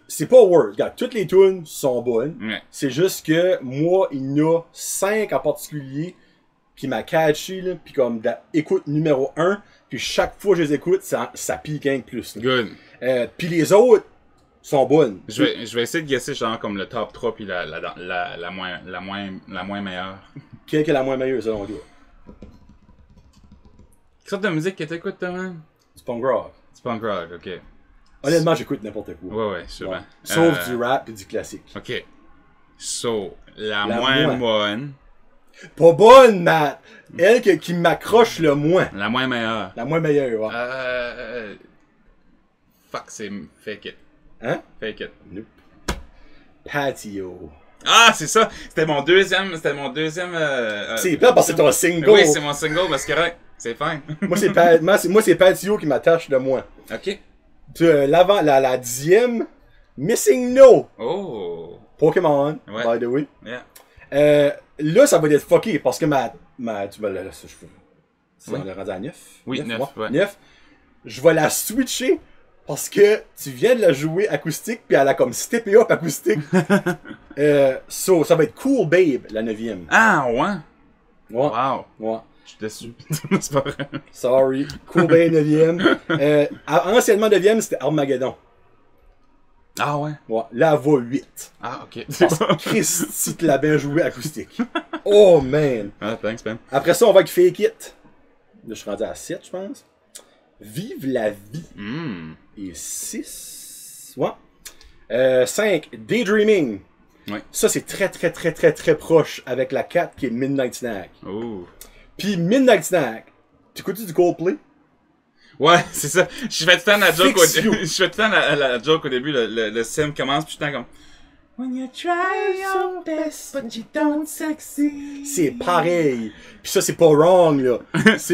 c'est pas worst. Regarde, toutes les tunes sont bonnes. Ouais. C'est juste que moi, il y en a 5 en particulier qui m'a catché, là, pis comme écoute numéro 1, puis chaque fois que je les écoute, ça pique un plus. Là. Good. Puis les autres sont bonnes. Je vais essayer de guesser genre comme le top 3 puis la moins meilleure. Quelle est la moins meilleure selon toi? Quelle sorte de musique que t'écoutes, toi, man? Du punk rock. C'est punk rock, ok. Honnêtement, j'écoute n'importe quoi. Ouais, sûrement. Ouais. Sauf du rap et du classique. Ok. So, la moins bonne. Pas bonne, Matt! Elle qui m'accroche le moins. La moins meilleure. La moins meilleure, ouais. Fuck, c'est Fake It. Hein? Fake It. Nope. Patio. Ah, c'est ça! C'était mon deuxième. C'est pas parce que c'est ton single. Oui, c'est mon single, mais c'est correct. C'est fine. moi, c'est Patio qui m'attache le moins. Ok. La 10e, Missing No. Oh. Pokémon, ouais. By the way. Yeah. Là, ça va être fucké parce que tu vas la. On est rendu à 9. Oui, 9. Ouais. 9. Je vais la switcher parce que tu viens de la jouer acoustique puis elle a comme steppé up acoustique. Ça va être Cool Babe, la 9e. Ah, ouais. Ouais. Wow. Ouais. Je suis déçu. C'est pas vrai. Sorry. Cool Babe 9e. Anciennement 9e, c'était Armageddon. Ah ouais? Ouais, là, elle va 8. Ah, ok. Parce que Christy te l'a bien joué acoustique. Oh, man. Ah, thanks, man. Après ça, on va avec Fake It. Là, je suis rendu à 7, je pense. Vive la vie. Et 6. Ouais. 5. Daydreaming. Ouais. Ça, c'est très, très, très, très, très proche avec la 4 qui est Midnight Snack. Oh. Puis Midnight Snack. T'écoutes du Coldplay? Ouais, c'est ça. Je fais tout le temps la joke Fix you. je fais tout le temps la joke au début, le sim commence, puis tout le temps comme... When you try your best, but you don't succeed. C'est pareil. Puis ça, c'est pas wrong, là.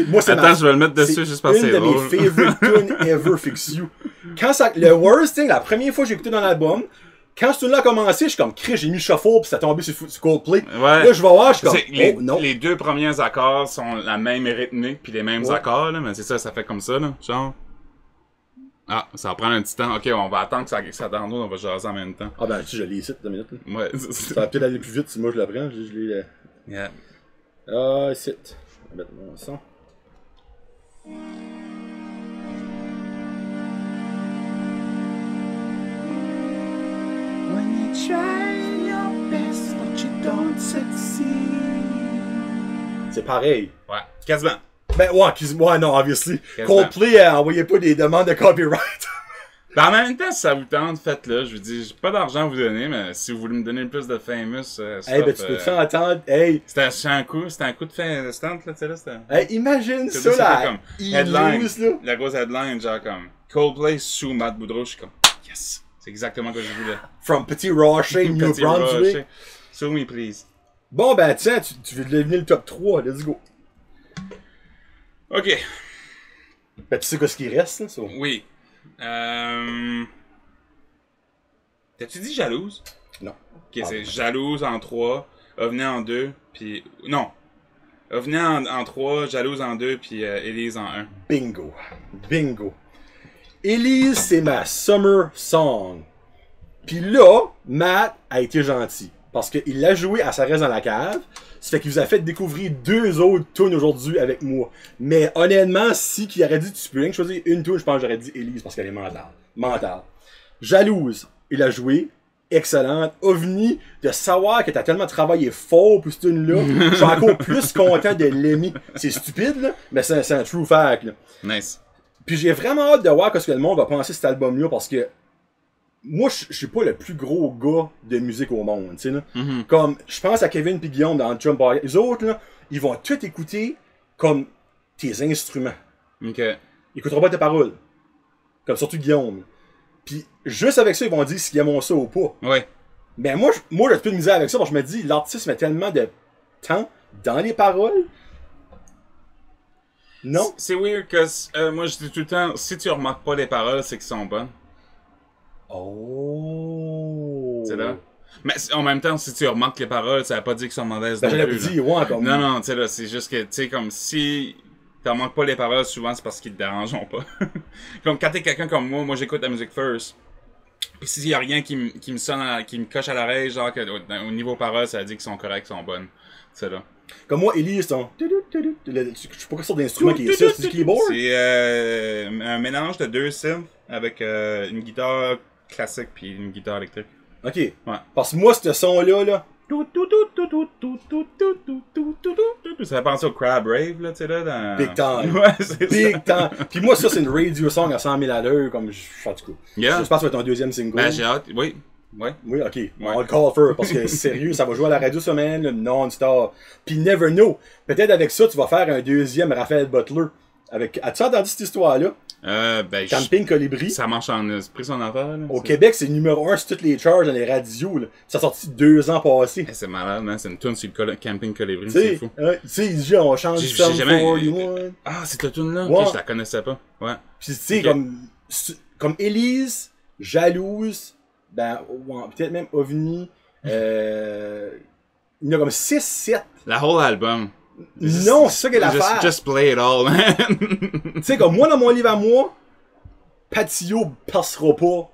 Moi, c'est Attends, je vais le mettre dessus juste parce que c'est une de mes drôle. favorite tunes ever, Fix You. Le worst thing, la première fois que j'ai écouté dans l'album, quand ce tune-là a commencé, je suis comme, Chris, j'ai mis shuffle, puis ça tombé sur Coldplay. Ouais. Là, je vais voir, je suis comme, Non. Les deux premiers accords sont la même rythmique, puis les mêmes accords, là, mais c'est ça, ça fait comme ça, là, genre... Ah, ça va prendre un petit temps. Ok, on va attendre que ça download, on va jaser en même temps. Ah ben, tu sais, je l'ai ici, 2 minutes. Là. Ouais. Ça va peut-être aller plus vite si moi je la prends. Je l'ai... Yeah. Ah, ici. Je vais mettre mon son. When you try your best, but you don't succeed. C'est pareil. Ouais, quasiment. Ben, ouais, non, obviously. Quasiment. Coldplay, envoyez pas des demandes de copyright. Ben, en même temps, si ça vous tente, faites-le. Je vous dis, j'ai pas d'argent à vous donner, mais si vous voulez me donner plus de famous stuff, Hey, ben, tu peux te faire entendre. Hey, c'était un coup de fin stand, là, tu sais, là, c'était... hey, imagine C'était ça, là. comme Il headline, lose, là. la grosse headline, genre comme Coldplay sous Matt Boudreau, je suis comme, yes, c'est exactement ce que je voulais. From Petit Rocher, New Petit Brunswick. Rocher. Sue me, please. Bon, ben, tiens, tu veux devenir le top 3. Let's go. Ok, Ben, tu sais quoi ce qui reste, là, ça? oui. T'as-tu dit jalouse? Non. Ok, c'est jalouse en 3, Ovni en 2, puis... Non. Ovni en 3, jalouse en 2, puis Élise en 1. Bingo. Bingo. Elise, c'est ma summer song. Puis là, Matt a été gentil. Parce qu'il l'a joué à Ça reste dans la cave. Ça fait qu'il vous a fait découvrir 2 autres tunes aujourd'hui avec moi. Mais honnêtement, si qu'il aurait dit tu peux rien que choisir une tune, je pense que j'aurais dit Elise parce qu'elle est mentale. Mentale. Jalouse, il a joué. Excellente. OVNI, de savoir que t'as tellement travaillé fort pour cette tune-là, je suis encore plus content de l'aimer. C'est stupide, là, mais c'est un true fact. Là. Nice. Puis j'ai vraiment hâte de voir ce que le monde va penser de cet album-là parce que moi, je suis pas le plus gros gars de musique au monde, tu sais, là. Comme, je pense à Kevin pis Guillaume dans Jump Bar. Les autres, là, ils vont tout écouter comme tes instruments. Ok. Ils écouteront pas tes paroles. Comme surtout Guillaume. Puis juste avec ça, ils vont dire s'ils aiment ça ou pas. Ouais. Mais moi, j'ai plus de misère avec ça parce que je me dis, l'artiste met tellement de temps dans les paroles. Non? C'est weird que moi je dis tout le temps, si tu remarques pas les paroles, c'est qu'elles sont bonnes. Oh! C'est là. Mais en même temps, si tu remarques les paroles, ça veut pas dire qu'elles sont mauvaises Ben, non j'avais plus. dit, ouais, comme. Non, tu sais là, c'est juste que, tu sais, comme si tu remarques pas les paroles, souvent c'est parce qu'ils te dérangeront pas. Comme quand t'es quelqu'un comme moi j'écoute la musique first. Pis s'il y a rien qui me sonne, qui me coche à l'oreille, genre que au niveau paroles, ça veut dire qu'ils sont corrects, qu'ils sont bonnes. C'est là. Comme moi, Elise, ton. Je sais pas quelle sorte d'instrument qui est ça, c'est du keyboard? C'est un mélange de 2 synths avec une guitare classique puis une guitare électrique. Ok. Ouais. Parce que moi, ce son-là, là. Ça fait penser au Crab Rave, là, tu sais, là. Dans... Big time. Ouais, c'est Big ça. time. Puis moi, ça, c'est une radio song à 100 000 à l'heure, comme je en tout cas. Yeah. Je pense que ça va être ton deuxième single. Ben, j'ai hâte. Oui. Ouais. Oui, ok. On le call for, parce que sérieux, ça va jouer à la radio semaine, non-stop. Puis never know. Peut-être avec ça, tu vas faire un deuxième Raphaël Butler. As-tu entendu cette histoire-là? Ben, Camping Colibri. ça marche en esprit, son affaire, là. Au Québec, c'est numéro 1 sur toutes les charts dans les radios. Là. Ça a sorti 2 ans passés. Eh, c'est malade, man. C'est une tune sur le Camping Colibri, Tu c'est sais, fou. tu sais, il dit, on change J'ai Sum jamais... 41. Ah, c'est cette tune-là? Ouais. Ok, je la connaissais pas. Ouais. Puis tu sais, Ok. comme Élise, Jalouse, ben, ouais, peut-être même OVNI, il y en a comme 6-7. La whole album. Non, c'est ça qu'elle a l'affaire. Just play it all, man. Tu sais, comme moi, dans mon livre à moi, Patio passera pas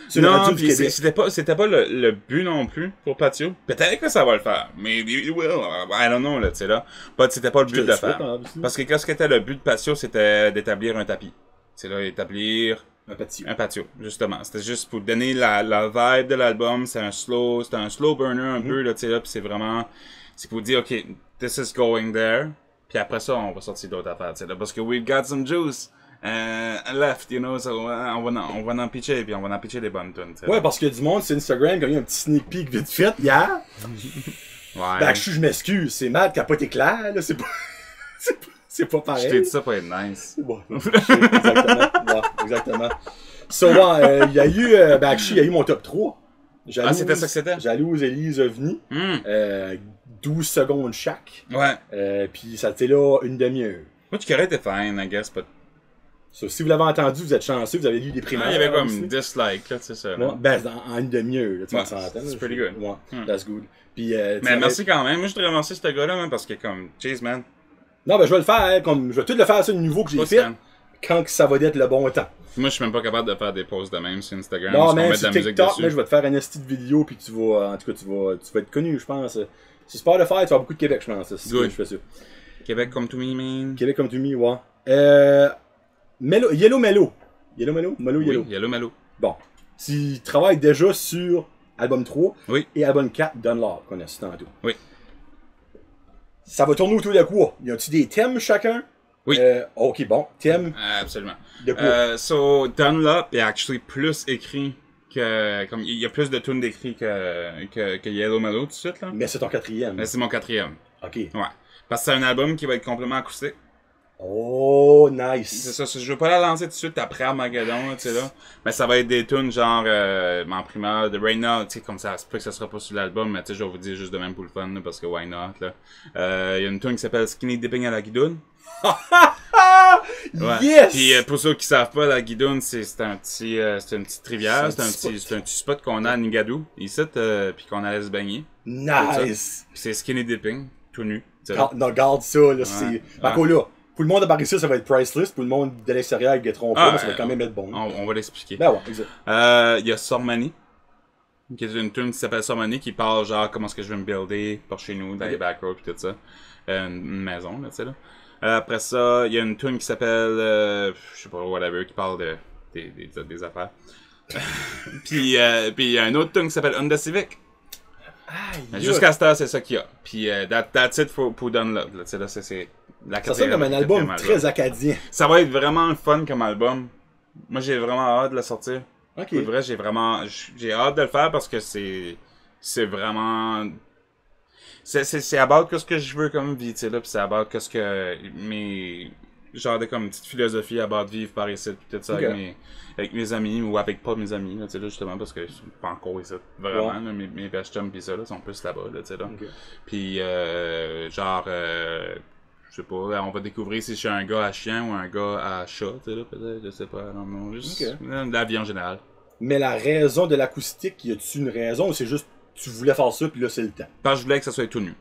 sur la Non, radio du pis Québec. c'était pas le but non plus pour Patio. Peut-être que ça va le faire, mais it will. I don't know, là, tu sais, là. C'était pas le but de le faire. Parce que qu'est-ce qu'était le but de Patio, c'était d'établir un tapis. C'est là, établir Un patio. Un patio, justement. C'était juste pour donner la vibe de l'album. C'était un slow burner un peu, là, tu sais, là, puis c'est pour dire, OK, this is going there. Puis après ça, on va sortir d'autres affaires, tu sais, là, parce que we've got some juice left, you know, so, on va en pitcher, puis on va en pitcher des bonnes tunes, tu sais. Ouais, parce qu'il y a du monde sur Instagram qui a eu un petit sneak peek vite fait hier. Ouais. Ben, je m'excuse, c'est Matt qui a pas été clair, là, c'est pas... c'est pas pareil. Je t'ai dit ça pour être nice. Ouais, exactement. Ouais, exactement. So, il y a eu, il y a eu mon top 3. Jalouse, c'était ça que c'était? Jalouse, Elise, OVNI. 12 secondes chaque. Ouais. Puis ça a été là une demi-heure. Moi, tu correct, t'es fine, I guess, but... So, si vous l'avez entendu, vous êtes chanceux, vous avez lu des primaires. Il y avait comme aussi. 10 likes, là, c'est ça. Là. Ouais, ben, en une demi-heure, là, tu Ouais, s'entends. c'est pretty good. Ouais, that's good. Puis, Mais merci quand même. Moi, je voudrais remercier ce gars-là, man, parce que comme, cheese, man. Non, ben, je vais le faire, comme, je vais tout le faire, ça, le nouveau que j'ai fait, man. quand que ça va être le bon temps. Moi, je suis même pas capable de faire des posts de même sur Instagram. Non, parce qu'on même met sur de la musique TikTok, dessus. là, je vais te faire un esti de vidéo, puis tu vas, en tout cas, tu vas être connu, je pense. Sur Spotify, tu vas avoir beaucoup de Québec, je pense. C'est Good. je fais ça. Québec comme to me, man. Québec comme tu me, ouais. Yellow Mellow. Yellow Mellow? Mellow Yellow. Oui, Yellow Malo. Bon. Tu travailles déjà sur album 3 Oui. et album 4, Dunlop, qu'on a su tantôt. Oui. Ça va tourner autour de quoi? Y a-tu des thèmes chacun? Oui. Ok, bon. Thème Absolument. de quoi? So, Dunlop est actually plus écrit que... Comme, il y a plus de tunes d'écrit que Yellow Malo tout de suite, là. Mais c'est ton quatrième. Mais c'est mon quatrième. Ok. Ouais. Parce que c'est un album qui va être complètement acoustique. Oh, C'est nice. ça, je veux pas la lancer tout de suite après Armageddon, tu sais là. Mais ça va être des tunes genre en primaire de Right Now, tu sais, comme ça se peut que ça sera pas sur l'album, mais tu sais, je vais vous dire juste de même pour le fun, là, parce que why not, là. Il y a une tune qui s'appelle Skinny Dipping à la guidoune. Ouais. Yes! Puis pour ceux qui savent pas, la guidoune, c'est une petite rivière, c'est un petit spot qu'on a à Nigadou, ici, puis qu'on allait se baigner. Nice. Puis c'est Skinny Dipping, tout nu. Tu sais, là. Non, garde ça, là, c'est... Par contre, là, pour le monde de par ici, ça va être priceless. Pour le monde de l'extérieur, ils guetteront pas, mais ça va quand même être bon. On va l'expliquer. Ben ouais, exact. Il y a Sormani, qui est une tune qui s'appelle Sormani, qui parle genre comment est-ce que je vais me builder par chez nous, dans les back roads pis tout ça. Une maison, là, tu sais, là. Après ça, il y a une tune qui s'appelle, je sais pas, whatever, qui parle des affaires. Puis il y a une autre tune qui s'appelle Honda Civic. Jusqu'à ce temps, c'est ça qu'il y a. Puis that's it pour Dunlop, là, tu sais, là, c'est la Ça sonne comme un album très acadien. Ça va être vraiment fun comme album. Moi, j'ai vraiment hâte de le sortir. Ok. Pour vrai, j'ai hâte de le faire parce que c'est vraiment, c'est about ce que je veux comme vie, tu sais, là, pis c'est about ce que genre de comme petite philosophie about vivre par ici, pis tout ça, Okay. avec mes amis, ou avec pas mes amis, là, tu sais, là, justement, parce que je suis pas encore ici, vraiment, Ouais. là, mes best chums pis ça, là, sont plus là-bas, là, tu sais, là. Ok. Pis, je sais pas, on va découvrir si je suis un gars à chien ou un gars à chat, tu sais, là, peut-être, je sais pas, non, juste la vie en général. Mais la raison de l'acoustique, y a-tu une raison ou c'est juste tu voulais faire ça puis là c'est le temps? Parce que je voulais que ça soit tout nu.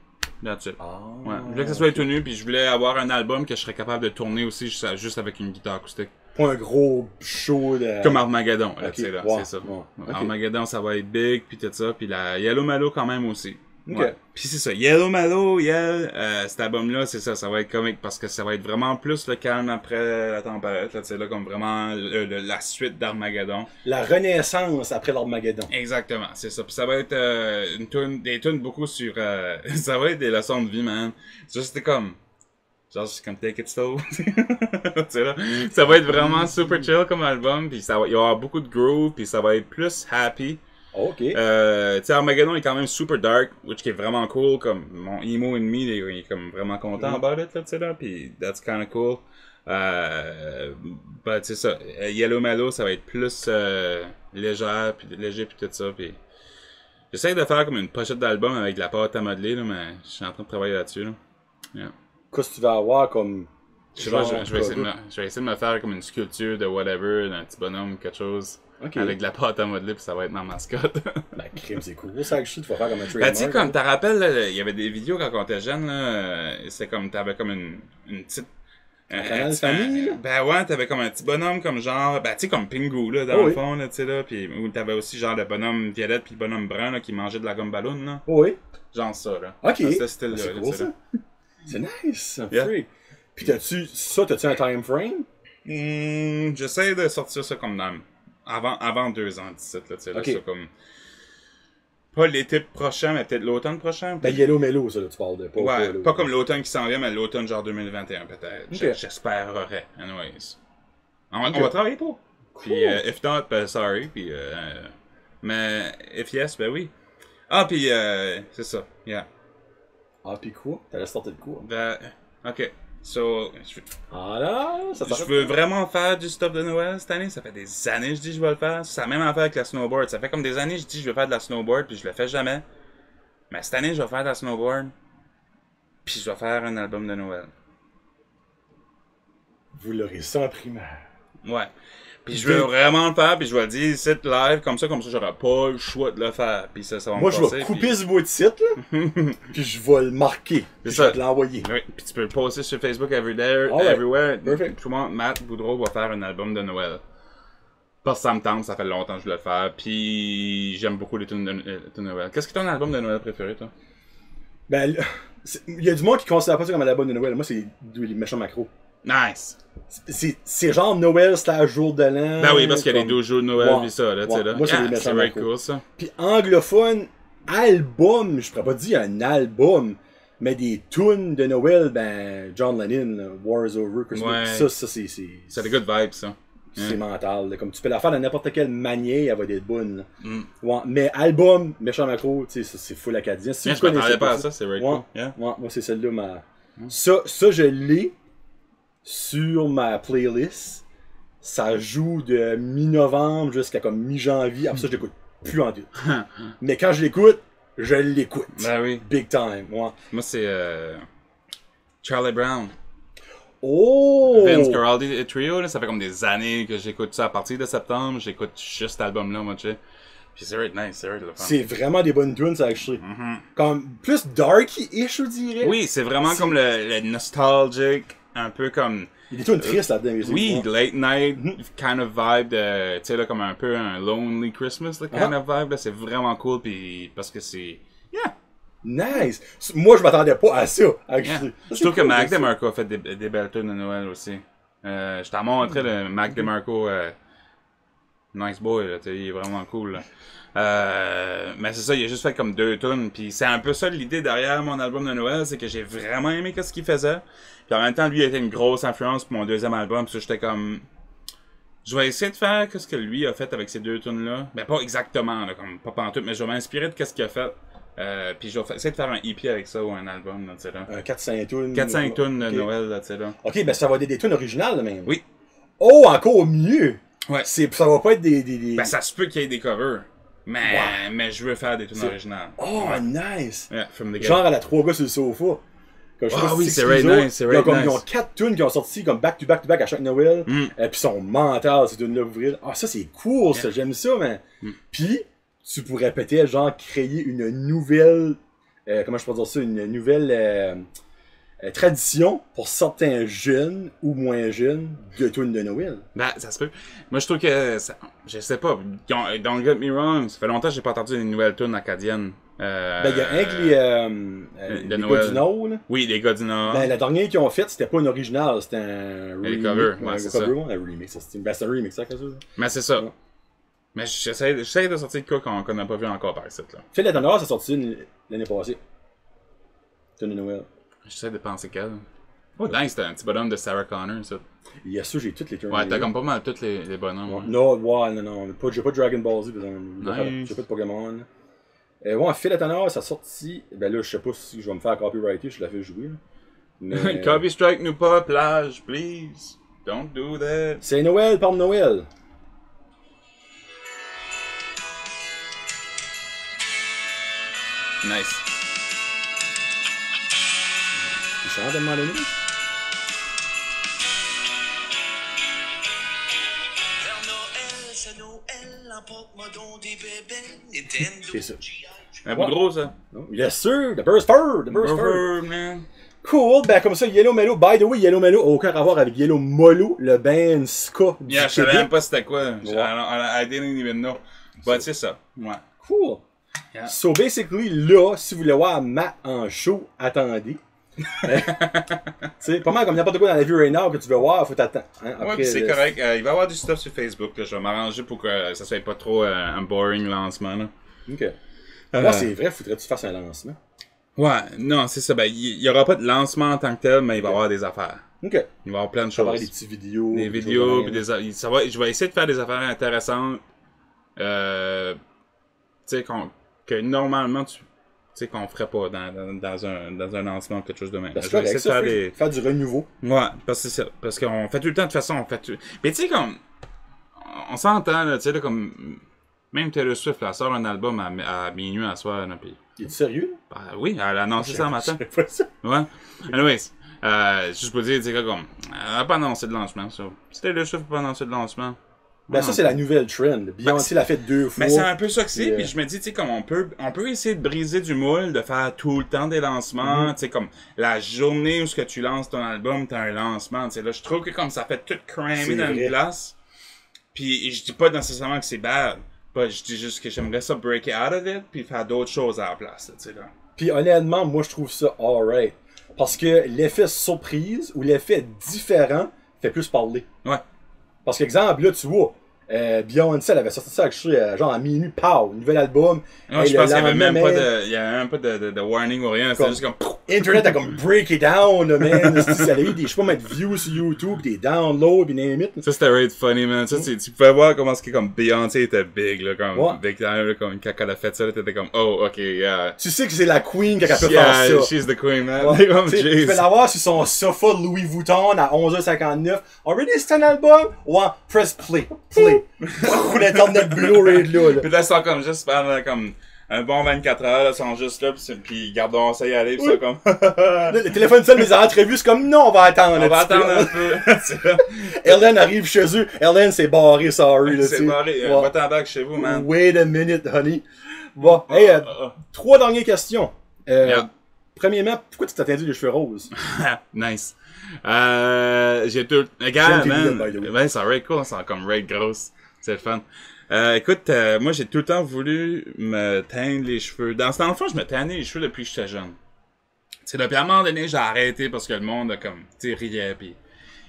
That's it. Ah. Ouais. Je voulais que ça soit tout nu, puis je voulais avoir un album que je serais capable de tourner aussi juste avec une guitare acoustique. Pas un gros show de... Comme Armageddon, là, Ok, tu sais, là, ouais, c'est ça. ouais, ok. Armageddon, ça va être big, puis tout ça, puis la Yellow Malo quand même aussi. Ok. Ouais. Puis c'est ça, Yellow Malo, cet album-là, c'est ça va être comique parce que ça va être vraiment plus le calme après la tempête, là, tu sais, là, comme vraiment la suite d'Armageddon. La renaissance après l'Armageddon. Exactement, c'est ça. Puis ça va être des tunes beaucoup sur... ça va être des leçons de vie, man. Juste comme comme Take It Slow. Tu sais, là, ça va être vraiment super chill comme album, puis il va y avoir beaucoup de groove, puis ça va être plus happy. Ok. Tu sais, Armageddon est quand même super dark, which qui est vraiment cool, comme mon emo enemy, il est comme vraiment content about it, là, tu sais, là, puis that's kinda cool. But c'est ça, Yellow Malo, ça va être plus léger puis tout ça, puis j'essaie de faire comme une pochette d'album avec de la pâte à modeler, là, mais je suis en train de travailler là-dessus, là. Yeah. Qu'est-ce que tu vas avoir comme... Je sais pas, genre, je vais essayer de me faire comme une sculpture de whatever, d'un petit bonhomme ou quelque chose. Ok. Avec de la pâte à modeler, puis ça va être ma mascotte. Ben, crime, c'est cool. Ça, que je tu vas faire comme un Ben, trademark. tu sais, comme, t'as rappelles, là, il y avait des vidéos quand on était jeune, là, c'est comme, t'avais comme une petite... canal de famille, là? Ben ouais, t'avais comme un petit bonhomme comme genre, ben tu sais, comme Pingu, là, dans le fond, là, tu sais, là, pis où t'avais aussi genre le bonhomme violette pis le bonhomme brun, là, qui mangeait de la gomme ballon, là. Oui. Genre ça, là. Ok. Dans ce style-là, C'est là, cool, tu sais, ça. là. C'est nice. Yeah. Freak. Puis t'as-tu un time frame? J'essaie de sortir ça comme dans... Avant 2 ans, 17, là, tu sais, là, Ok. ça comme... Pas l'été prochain, mais peut-être l'automne prochain. Ben, Yellow Mellow, ça, là, tu parles de. Ouais, là. pas comme l'automne qui s'en vient, mais l'automne genre 2021 peut-être. Ok. J'espérerais, anyways. On Ok. va travailler pour. Cool. Puis, if not, ben sorry. Puis, mais if yes, ben oui. Ah, puis, c'est ça, yeah. Ah, pis quoi? T'allais sortir de quoi? Ben, ok. So, Ah là, ça je t'arrête veux pas. vraiment faire du stuff de Noël cette année. Ça fait des années que je dis que je vais le faire. C'est la même affaire avec la snowboard. Ça fait comme des années que je dis que je vais faire de la snowboard, puis je le fais jamais. Mais cette année, je vais faire de la snowboard, puis je vais faire un album de Noël. Vous l'aurez ça en primaire. Ouais. Puis je veux vraiment le faire, puis je vais le dire ici live, comme ça, j'aurai pas le choix de le faire. Puis ça va Moi, me je passer, vais couper puis... ce bout de site, là, puis je vais le marquer. Puis je ça. vais te l'envoyer. Oui, puis tu peux le poster sur Facebook everywhere. Alright. Everywhere. Perfect. Tout le monde, Matt Boudreau va faire un album de Noël. Parce que ça me tente, ça fait longtemps que je voulais le faire. Puis j'aime beaucoup les tunes de Noël. Qu'est-ce que ton album de Noël préféré, toi? Ben, il y a du monde qui considère pas ça comme un album de Noël. Moi, c'est les méchants macros. Nice! C'est genre Noël, c'était jour de l'an. Ben oui, parce qu'il y a les comme- 12 jours de Noël, Ouais. pis ça, là, tu sais, Ouais. là. Moi, c'est les méchants c'est very macros. cool, ça. Puis anglophone, album, je pourrais pas dire un album, mais des tunes de Noël, ben, John Lennon, là, War is Over, Christmas, Ouais. ça, c'est C'est des good vibes, ça. c'est mental. Là. Comme tu peux la faire de n'importe quelle manière, elle va être bonne. Là. Mm. Ouais, mais album, méchant macro, tu sais, ça, c'est full acadien. Si Yeah, vous je m'attendais connaissez pas à ça, c'est very Ouais. cool. Yeah. Ouais, moi, c'est celle-là, ma... Ça, je l'ai sur ma playlist. Ça joue de mi-novembre jusqu'à comme mi-janvier. Après ça, je l'écoute plus en tout. Mais quand je l'écoute, je l'écoute. Ben oui. Big time, ouais. Moi, c'est Charlie Brown. Oh! Vince Guaraldi Trio, là, ça fait comme des années que j'écoute ça. À partir de septembre, j'écoute juste cet album-là, moi, tu sais. Puis c'est very nice, c'est very le fun. C'est vraiment des bonnes tunes, ça, actually. Comme plus darky-ish, je dirais. Oui, c'est vraiment comme le nostalgic, un peu comme... Il y a des tunes tristes là-dedans. mais c'est- Oui, ouais. late night kind of vibe de, tu sais, là, comme un peu un lonely Christmas, là, kind of vibe, là, c'est vraiment cool, puis parce que c'est, yeah. Nice! Moi, je m'attendais pas à ça, actually. Yeah. Ça, Je c'est trouve que cool, Mac ça. DeMarco a fait des belles tunes de Noël aussi. Je t'en montré le Mac DeMarco, nice boy, là, tu sais, il est vraiment cool, là. Mais c'est ça, il a juste fait comme 2 tunes, puis c'est un peu ça l'idée derrière mon album de Noël, c'est que j'ai vraiment aimé ce qu'il faisait. Puis en même temps, lui a été une grosse influence pour mon 2e album, puis j'étais comme... Je vais essayer de faire ce que lui a fait avec ces 2 tunes-là. Ben pas exactement, là, comme pas pantoute, mais je vais m'inspirer de ce qu'il a fait. Puis je vais essayer de faire un EP avec ça ou un album, là, tu sais là. Un 4-5 tunes. 4-5 tunes de Ok. Noël, là, tu sais là. Ok, ben ça va être des tunes originales, là, même. Oui. Oh, encore mieux! Ouais. Ça va pas être des... Ben ça se peut qu'il y ait des covers. Mais je veux faire des tunes originales. Oh, nice! Yeah, from the Genre à la 3 gars sur le sofa. Comme, je sais Ah pas oui, si c'est ce right qu'ils ont. nice, c'est Ils ont right comme- nice. Ils ont 4 tunes qui ont sorti comme back to back to back à chaque Noël. Mm. Puis sont mentales, ces tunes-là, pour vrai. Ah, ça c'est cool, ça, j'aime ça, mais. Mm. Puis, tu pourrais peut-être, genre, créer une nouvelle. Comment je peux dire ça? Une nouvelle tradition pour certains jeunes ou moins jeunes de tunes de Noël. Ben, ça se peut. Moi, je trouve que... je sais pas. Don't get me wrong. Ça fait longtemps que j'ai pas entendu des nouvelles tunes acadiennes. Ben, il y a un que de les Noël. gars du Nord, là. Oui, les gars du Nord. Ben, la dernière qu'ils ont faite, c'était pas une originale, c'était un Les remix. covers, ouais, un c'est cover, ça. ouais, un remix, ça, c'est un remix, ça, quelque chose. Mais c'est ça. Ouais. Mais j'essaie de sortir de quoi qu'on n'a pas vu encore par ici, là. Fait la dernière, c'est sorti l'année passée. Tune de Noël. J'essaie de penser quelle. Oh, dingue, c'était un petit bonhomme de Sarah Connor, ça. Il y a ça, j'ai toutes les tunes. Ouais, t'as comme pas mal tous les bonhommes. Ouais. Ouais. Non, ouais, non. J'ai pas de Dragon Ball Z, par exemple. Nice. J'ai pas de Pokémon. Ouais, Phil la dernière, ça a sorti. Ben là, je sais pas si je vais me faire copyrighter, je la fais jouer. Là. Mais... Copy strike nous pas, plage, please. Don't do that. C'est Noël, par Noël. Nice. Il chante à un moment donné. Vers Noël, c'est Noël, emporte-moi donc des bébés, Nintendo. C'est ça. Un bout gros, ça. Oh, yes, sir! The Burst Fur! The Burst Fur! Rover, man. Cool! Ben, comme ça, Yellow Mellow. By the way, Yellow Mellow a aucun rapport avec Yellow Molo, le band ska du Yeah, je savais Québec. même pas c'était quoi. Ouais. I didn't even know. But c'est ça. Ouais. Cool! Yeah. So, basically, là, si vous voulez voir Matt en show, attendez. C'est pas mal comme n'importe quoi dans la vie right now que tu veux voir, faut t'attendre. Hein, Ouais, pis c'est correct. Il va y avoir du stuff sur Facebook. Là. Je vais m'arranger pour que ça soit pas trop un boring lancement. Là. Ok. Moi, c'est vrai, faudrait que tu fasses un lancement. Ouais, non, c'est ça. Ben, il y aura pas de lancement en tant que tel, mais il va y avoir des affaires. Ok. Il va y avoir plein de Ça va choses. avoir des petites vidéos. Des vidéos, puis je vais essayer de faire des affaires intéressantes. Tu sais, que normalement, tu sais, qu'on ferait pas dans un lancement ou quelque chose de même. Parce Je vais essayer de faire du renouveau. Ouais, parce que c'est ça. Parce qu'on fait tout le temps, de toute façon, on fait tout. Mais tu sais, comme. On s'entend, là, tu sais, là, comme. Même Taylor Swift, elle sort un album à minuit à soir, là, pis. Es-tu sérieux? Ben, oui, elle a annoncé ça en matin. Je sais pas ça. Ouais. Anyways, juste pour dire, tu sais, comme. Elle a pas annoncé de lancement, ça. Si Taylor Swift n'a pas annoncé de lancement. Ben, ça, c'est la nouvelle trend. Beyoncé l'a fait 2 fois. Mais c'est un peu ça que c'est, Yeah. puis je me dis, tu sais, comme on peut essayer de briser du moule, de faire tout le temps des lancements, tu sais, comme la journée où ce que tu lances ton album, t'as un lancement, tu sais, là, je trouve que comme ça fait tout cramer C'est dans vrai. une place, puis je dis pas nécessairement que c'est bad, je dis juste que j'aimerais ça break out of it, puis faire d'autres choses à la place, tu sais, là. Puis honnêtement, moi, je trouve ça alright. Parce que l'effet surprise ou l'effet différent fait plus parler. Ouais. Parce qu'exemple, là, tu vois, Beyoncé, elle avait sorti ça genre à minuit, pow, nouvel album. Non, Et je le pense qu'il y avait même lendemain, pas de, il y avait même pas de warning ou rien, c'était Comme- juste comme, Internet a comme break it down, là, man. Ça a eu des, je sais pas, mettre views sur YouTube, des downloads, pis name it. ça c'était right funny, man. Ça, tu pouvais voir comment c'est comme Beyoncé était big, là, comme, Ouais. big time, là, comme, quand elle a fait ça, là, t'étais comme, oh, ok, yeah. Tu sais que c'est la queen qui a pu Yeah, faire ça. she's the queen, man. Ouais. Comme, Tu sais, tu jeez. peux l'avoir sur son sofa Louis Vuitton à 11h59. Already, c'est un album? Ouais, press play. Play. L'internet Blu-ray là. Puis là, ils sont comme juste pendant comme un bon 24 heures, là, ils sont juste là, pis gardons ça y aller, pis Oui. c'est comme, Là, le téléphone sonne, mes entrevues, c'est comme non, on va attendre. on va petit peu. attendre un peu. C'est là. Ellen arrive chez eux. Ellen, c'est barré, sorry. Là, tu C'est sais. barré, Ouais. va-t'en back chez vous, man. Wait a minute, honey. Bon, hey, 3 dernières questions. Yeah. Premièrement, pourquoi tu t'es attendu les cheveux roses? Nice. J'ai tout, regarde, J'aime tes man. lunettes, by the way. Ben, c'est right cool, c'est comme red gross. C'est le fun. Écoute, moi, j'ai tout le temps voulu me teindre les cheveux. Dans le fond, je me teignais les cheveux depuis que j'étais jeune. C'est depuis à un moment donné, j'ai arrêté parce que le monde a comme, tu sais, riait, pis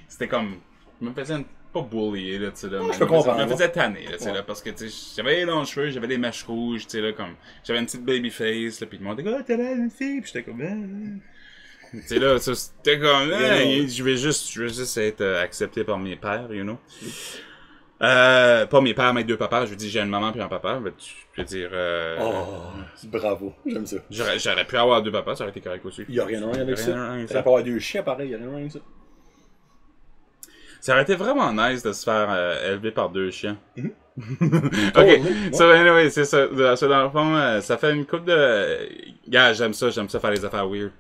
c'était comme, je me faisais pas bullier, là, tu sais, là. je peux comprendre, Je me ouais. faisais tanner, là, tu sais, Ouais. là, parce que, tu sais, j'avais les longs cheveux, j'avais les mèches rouges, tu sais, là, comme, j'avais une petite baby face, là, pis le monde était, oh, t'as l'air d'une fille, pis j'étais comme, Tu sais, là, ça, c'était comme, je vais juste être accepté par mes pères, you know. Pas mes pères, mes 2 papas, je veux dire, j'ai une maman puis un papa, mais je veux dire, Oh, bravo, j'aime ça. j'aurais pu avoir 2 papas, ça aurait été correct aussi. Il y a rien de rien avec Rien de ça. rien avec Ça ça. peut avoir 2 chiens pareil, il y a rien de rien avec ça. Ça aurait été vraiment nice de se faire élever par 2 chiens. Oh, Ok, oui, so anyway, c'est ça. So, dans le fond, ça fait une couple de... Gars, j'aime ça faire les affaires weird.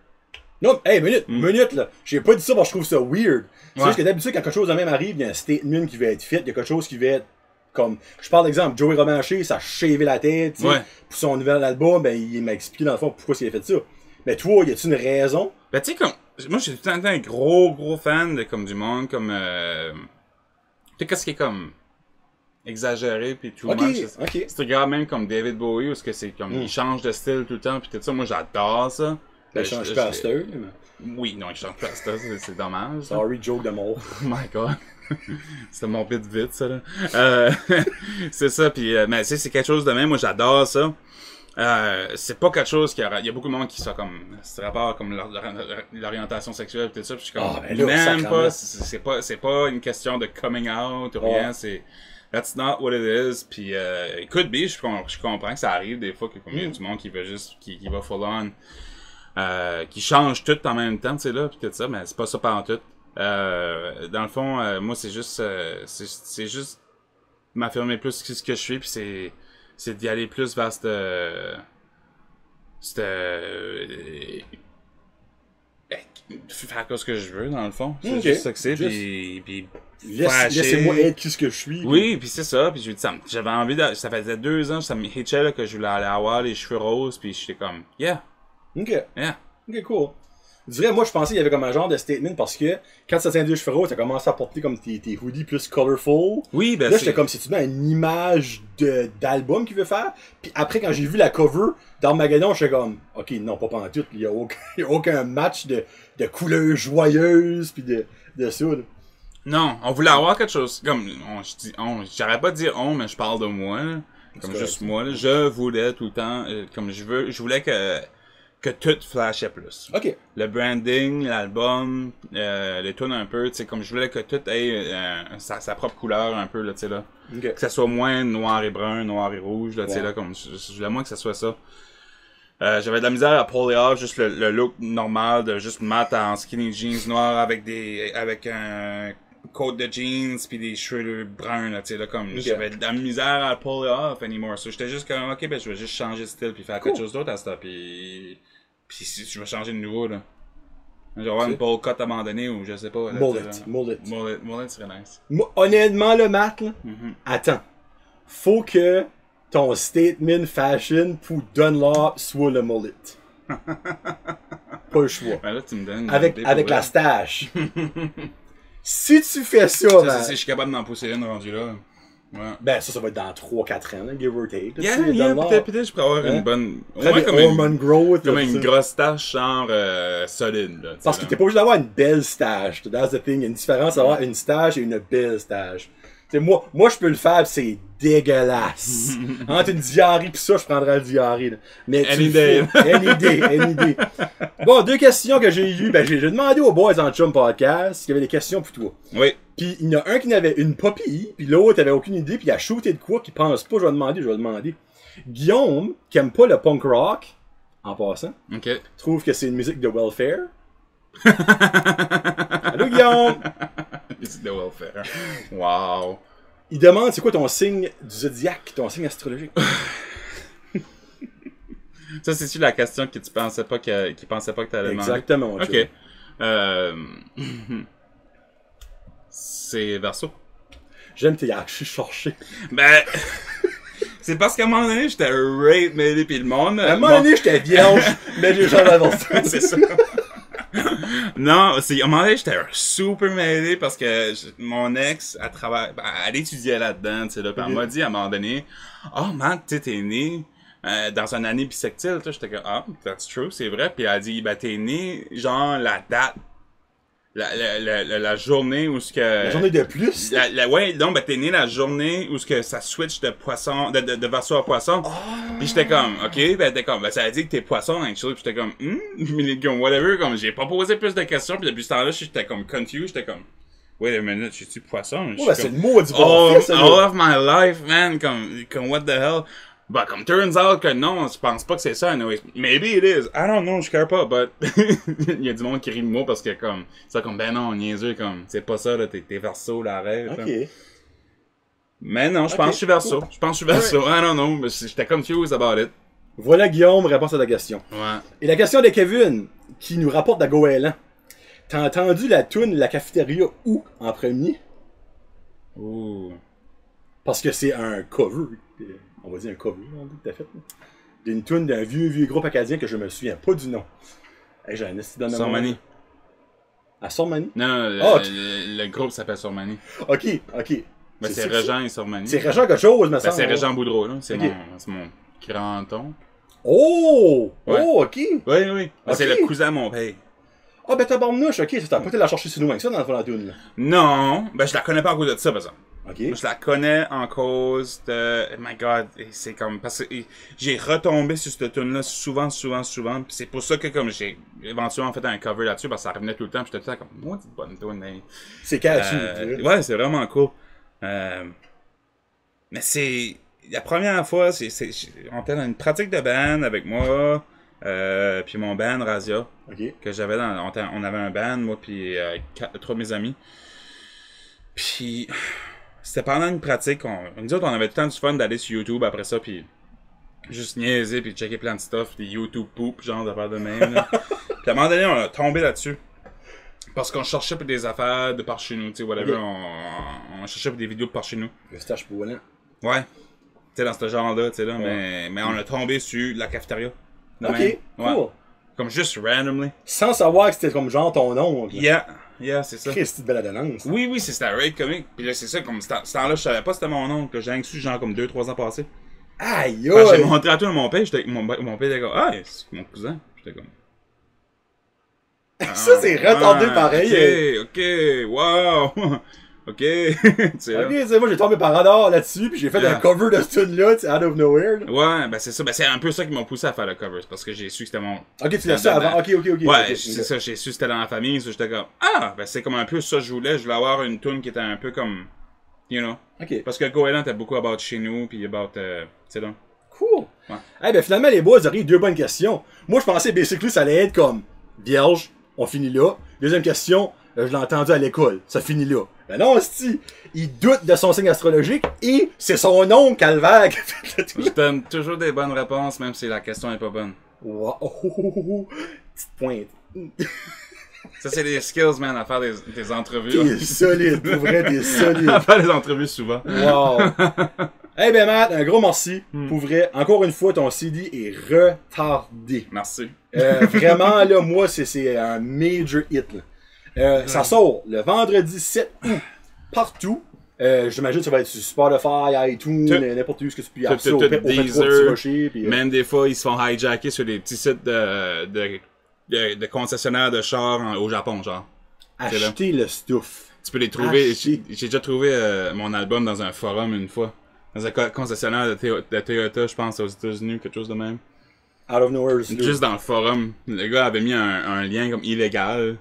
Non, hey, minute, là. J'ai pas dit ça parce que je trouve ça weird. C'est Ouais. juste que d'habitude, quand quelque chose de même arrive, il y a un statement qui va être fait, il y a quelque chose qui va être comme. Je parle d'exemple, Joey Romanché, ça a shavé la tête, tu sais. Ouais. Pour son nouvel album, ben, il m'a expliqué dans le fond pourquoi il a fait ça. Mais toi, y a-tu une raison? Ben, tu sais, comme... Moi, j'ai tout le temps été un gros fan de, comme, du monde, comme... Tu sais, qu'est-ce qui est, comme... exagéré, pis tout Ok, much. ok. Si tu regardes même comme David Bowie, où est-ce que c'est comme... Il change de style tout le temps, pis tout ça, moi, j'adore ça. Ben, je change pas à cette heure, mais- Oui, non, il change pas à cette heure, c'est dommage. ça. Sorry, joke de mort. Oh my god. C'était mon vite, ça, là. C'est ça, pis, mais tu sais, c'est quelque chose de même, moi, j'adore ça. C'est pas quelque chose qui il y a beaucoup de monde qui sont comme, c'est rapport comme l'orientation sexuelle pis tout ça, pis je suis comme, Ah, ben là, même sacrément. pas, c'est pas une question de coming out ou rien, Ouais. c'est, that's not what it is, pis it could be, je comprends que ça arrive des fois que comme il y a du monde qui veut juste, qui va full on, qui change tout en même temps, tu sais, là, pis tout ça, mais c'est pas ça par en tout. Dans le fond, moi, c'est juste m'affirmer plus ce que je suis, puis c'est d'y aller plus vers faire ce que je veux, dans le fond. C'est Ok. juste ça que c'est, Juste- puis Laisse- Laissez-moi être qui ce que je suis. oui, puis c'est ça, puis j'avais envie de... Ça faisait 2 ans, ça me hitchait, là, que je voulais aller avoir les cheveux roses, puis j'étais comme, yeah, Ok. yeah. Ok, cool. Je dirais, moi, je pensais qu'il y avait comme un genre de statement parce que quand ça s'est Frérot, t'as commencé à porter comme tes hoodies plus colorful. Oui, ben Là, j'étais comme, c'est-tu bien une image d'album qu'il veut faire? Puis après, quand j'ai vu la cover d'Armageddon, j'étais comme, ok, non, pas pantoute. Il y a aucun match de couleurs joyeuses pis de ça, là. Non, on voulait avoir quelque chose comme j'arrête pas de dire on, mais je parle de moi, là. Comme C'est juste correct. moi, là. Je voulais tout le temps comme je voulais que tout flashait plus. Ok. Le branding, l'album, les tunes un peu, tu sais, comme je voulais que tout ait sa propre couleur un peu, là, tu sais, là. Ok. Que ça soit moins noir et brun, noir et rouge, là, tu sais, Ouais. là, comme, je voulais moins que ça soit ça. J'avais de la misère à pull it off, juste le look normal de juste Matt en skinny jeans noirs avec un coat de jeans pis des cheveux bruns, là, tu sais, là, comme, j'avais de la misère à pull it off anymore. So, j'étais juste comme, ok, ben, je vais juste changer de style pis faire quelque chose d'autre à ça, pis si je vais changer de nouveau, là. Je vais avoir une bowl cut abandonnée ou je sais pas. Là, Mullet serait nice. Honnêtement, le Matt, là, Mm-hmm. attends. Faut que ton statement fashion pour Dunlop soit le mullet. Pas le choix. Ben là, tu me donnes. Avec la stache. Si tu fais ça, Ça, man, si je suis capable d'en pousser une rendu là. Ouais. ben ça va être dans 3-4 ans, là, give or take. Yeah, tu sais, Dunlop. peut-être je pourrais avoir Hein? une bonne. Prends Ouais, des comme hormone growth. comme là, une ça. grosse tache genre solide, là. Parce que t'es pas obligé d'avoir une belle stage. That's the thing. Il y a une différence d'avoir une stage et une belle stage. T'sais, moi, je peux le faire, pis c'est dégueulasse. Entre une diarrhée pis ça, je prendrais la diarrhée. Là. Mais tu Any le day. fais. Any day. Bon, 2 questions que j'ai eues. Ben, j'ai demandé aux boys en Chum Podcast s'il y avait des questions pour toi. Oui. Pis il y en a un qui n'avait une papille, pis l'autre avait aucune idée, pis il a shooté de quoi qu'il pense pas, je vais demander. Guillaume, qui aime pas le punk rock, en passant, Ok. trouve que c'est une musique de welfare. Allô, Guillaume! Musique de welfare. Wow. Il demande c'est quoi ton signe du zodiaque, ton signe astrologique. Ça, c'est-tu la question que tu pensais pas qu'il pensait pas que t'allais demander? Exactement. mon chum. Ok. C'est Verseau. J'aime tes archis cherchés. Ben, c'est parce qu'à un moment donné, j'étais rape mêlé pis le monde. À un moment donné, j'étais vierge, mais les gens avancent. C'est ça. Non, c'est, à un moment donné, j'étais super mêlé parce que mon ex, elle étudiait là-dedans, tu sais, là, pis elle m'a dit à un moment donné, oh man, tu sais, t'es né dans une année bissextile, tu sais, j'étais comme, ah, that's true, c'est vrai, pis elle a dit, ben, t'es né, genre, la date, la journée où ce que... La journée de plus. Ouais, non, ben t'es né la journée où ce que ça switch de poisson, de Verseau à poisson. Pis j'étais comme, ok, ben t'es comme, ben ça a dit que t'es poisson, actually. Pis j'étais comme, comme whatever, comme j'ai pas posé plus de questions. Pis depuis ce temps-là, j'étais comme confused, j'étais comme, wait a minute, je suis poisson? Oh, ben c'est le mot du bon all, fait, ça, all là. of my life, man, comme what the hell. Bah, comme turns out que non, je pense pas que c'est ça, anyways. Maybe it is. I don't know, je care pas, but il y a du monde qui rit de moi parce que comme, c'est comme, ben non, niaiseux, comme, c'est pas ça, là, t'es Verseau, la rêve. Ok. Là. Mais non, je pense Ok, que je suis Verseau. cool. Je pense que je suis Verseau. I don't know, mais j'étais confused about it. Voilà, Guillaume, réponse à ta question. Ouais. Et la question de Kevin, qui nous rapporte de Goéland. T'as entendu la toune La Cafétéria où en premier? Ouh. Parce que c'est un cover. On va dire un cover, on dit que t'as fait. là. D'une toune d'un vieux groupe acadien que je me souviens pas du nom. Hey, j'ai un esti dans ma Sormani. À Sormani? Non, non, Oh, le groupe s'appelle Sormani. Ok. Ben, c'est ça. Régent et Sormani. C'est Régent quelque chose, mais Ben, c'est Régent Boudreau, là. C'est Ok. mon grand-oncle. Oh! Ouais. Oh, ok. Oui, oui. Ben, Ok. c'est le cousin de mon père. Ah, ben tabarnouche, ok. Ça t'a pas été la chercher si loin que ça dans le fond de la toune, là. Non, ben je la connais pas à cause de ça, par exemple. Ok. Je la connais en cause de... Oh my god, et c'est comme... Parce que j'ai retombé sur cette tune-là souvent, pis c'est pour ça que comme j'ai éventuellement fait un cover là-dessus, parce que ça revenait tout le temps, pis j'étais tout le temps comme, moi, c'est une bonne tune, mais... C'est cash. Ouais, c'est vraiment cool. Mais c'est... La première fois, on était dans une pratique de band avec moi, puis mon band, Razia, Ok. que j'avais dans... On avait un band, moi, puis 3 de mes amis. Puis... C'était pendant une pratique, nous autres, on avait tout le temps du fun d'aller sur YouTube après ça, puis juste niaiser, puis checker plein de stuff, des YouTube poop, genre d'affaires de même. Là. Puis à un moment donné, on a tombé là-dessus. Parce qu'on cherchait pour des affaires de par chez nous, tu sais, whatever. Ok. On cherchait pour des vidéos de par chez nous. Le stage pour Wallen. Ouais. Tu sais, dans ce genre-là, tu sais, là, Ouais. mais on a tombé sur la cafétéria. De Ok, même. Ouais. cool. Comme juste randomly. Sans savoir que c'était comme genre ton oncle. Yeah, c'est ça. Christ, de belle adonnance. Oui, c'est c'était Raid Comic. Puis là, c'est ça, comme ce temps-là, je savais pas que c'était mon oncle. J'ai su genre comme 2-3 ans passés. Aïe, Quand j'ai aïe. montré à tout mon père, mon père était comme, ah, c'est mon cousin. J'étais comme. Ça, c'est retardé pareil. Ok, wow. Ok. Tu sais, Ok, tu sais, moi j'ai tombé par radar là-dessus, puis j'ai fait un cover de ce tune-là, tu sais, out of nowhere. Là. Ouais, ben c'est ça. Ben c'est un peu ça qui m'a poussé à faire le cover. C'est parce que j'ai su que c'était mon. Ok, tu l'as su avant. Ok. Ouais, ok. c'est ça. J'ai su que c'était dans la famille. So j'étais comme, ah, ben c'est comme un peu ça que je voulais. Je voulais avoir une tune qui était un peu comme. You know. Ok. Parce que Goéland était beaucoup about chez nous, puis about. Tu sais donc. Cool. Ouais. Eh ben finalement, les boys, vous aurez eu 2 bonnes questions. Moi, je pensais, basically, ça allait être comme vierge, on finit là. Deuxième question, je l'ai entendu à l'école, ça finit là. Ben non, hostie, il doute de son signe astrologique et c'est son oncle Calvaire qui a fait le tout. Je donne toujours des bonnes réponses, même si la question est pas bonne. Wow. Petite pointe. Ça, c'est des skills, man, à faire des entrevues. T'es solide, pour vrai, t'es solide. À faire des entrevues souvent. Wow. Eh ben Matt, un gros merci. Pour vrai, encore une fois, ton CD est retardé. Merci. Vraiment, là, moi, c'est un major hit. Là. Ça sort le vendredi 7 août partout. J'imagine que ça va être sur Spotify, iTunes, n'importe où ce que tu peux avoir ça, au Rocher. Même des fois, ils se font hijacker sur des petits sites de concessionnaires de chars au Japon, genre. Acheter le stuff. Tu peux les trouver. Acheter. J'ai déjà trouvé mon album dans un forum une fois. Dans un concessionnaire de Toyota, je pense, aux États-Unis, quelque chose de même. Out of nowhere. Juste dans le forum. Le gars avait mis un lien comme illégal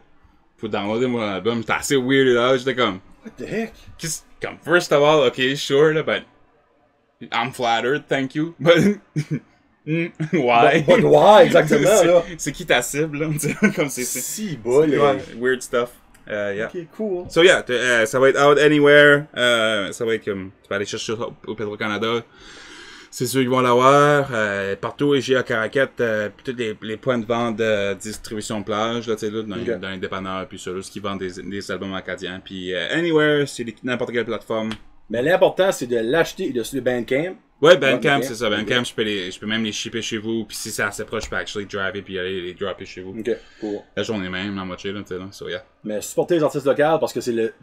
pour downloader mon album. J'étais assez weird là. J'étais comme. What the heck? Comme, first of all, okay, sure, là, but I'm flattered, thank you. But why? But why, exactement, là? C'est qui ta cible, là? Comme c'est Si bol. weird stuff. Yeah. Ok, cool. So yeah, ça va être out anywhere. Ça va être comme, tu vas aller chercher au Petro-Canada. C'est sûr qu'ils vont l'avoir. Partout, IGA Caraquette, puis tous les points de vente de distribution de plage, là, tu sais, là, dans les dépanneurs, puis ça, là, ce qui vendent des albums acadiens. Puis anywhere, c'est n'importe quelle plateforme. Mais l'important, c'est de l'acheter sur le Bandcamp. Ouais, Bandcamp, c'est ça. Bandcamp, je peux même les shipper chez vous. Puis si c'est assez proche, je peux actually driver puis aller les dropper chez vous. Ok, cool. La journée même, la moitié, là, tu sais, là. So, yeah. Mais supporter les artistes locaux parce que c'est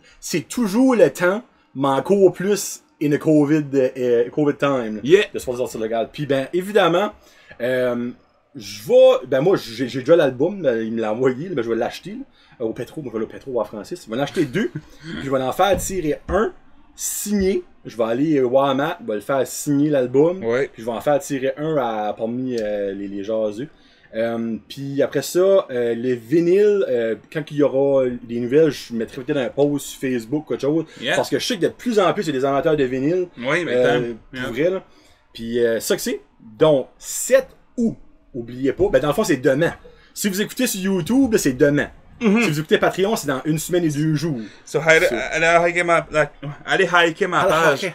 toujours le temps, mais encore plus in a COVID time. Yeah. De supporter les artistes locaux. Puis ben, évidemment, moi, j'ai déjà l'album, il me l'a envoyé, ben, je vais l'acheter, au Petro, moi je vais aller au Petro à Francis. Je vais en acheter 2, puis je vais en faire tirer un, signé. Je vais aller voir Matt, je vais le faire signer l'album. Ouais. Puis je vais en faire tirer un parmi les jaseux. Puis après ça, le vinyle, quand il y aura des nouvelles, je mettrai peut-être un post sur Facebook, quelque chose. Yeah. Parce que je sais que de plus en plus, il y a des amateurs de vinyle. Oui, mais pour vrai, là. Puis ça que c'est. Donc, 7 août, oubliez pas. Ben dans le fond, c'est demain. Si vous écoutez sur YouTube, c'est demain. Si vous écoutez Patreon, c'est dans 1 semaine et 2 jours. So, allez hiker ma page.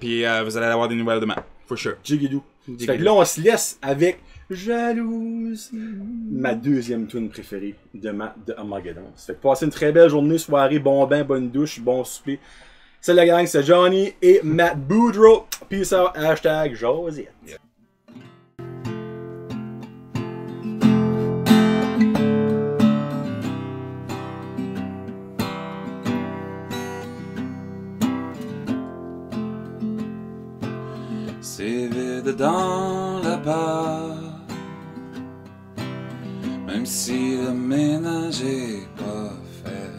Puis vous allez avoir des nouvelles demain. For sure. Jigidoo. Fait que là, on se laisse avec Jalouse. Ma deuxième tune préférée de Armageddon. Fait que passez une très belle journée, soirée, bon bain, bonne douche, bon souper. C'est la gang, c'est Johnny et Matt Boudreau. Peace out, hashtag Josette. Yeah. C'est vide dans la part, même si le ménage est pas fait.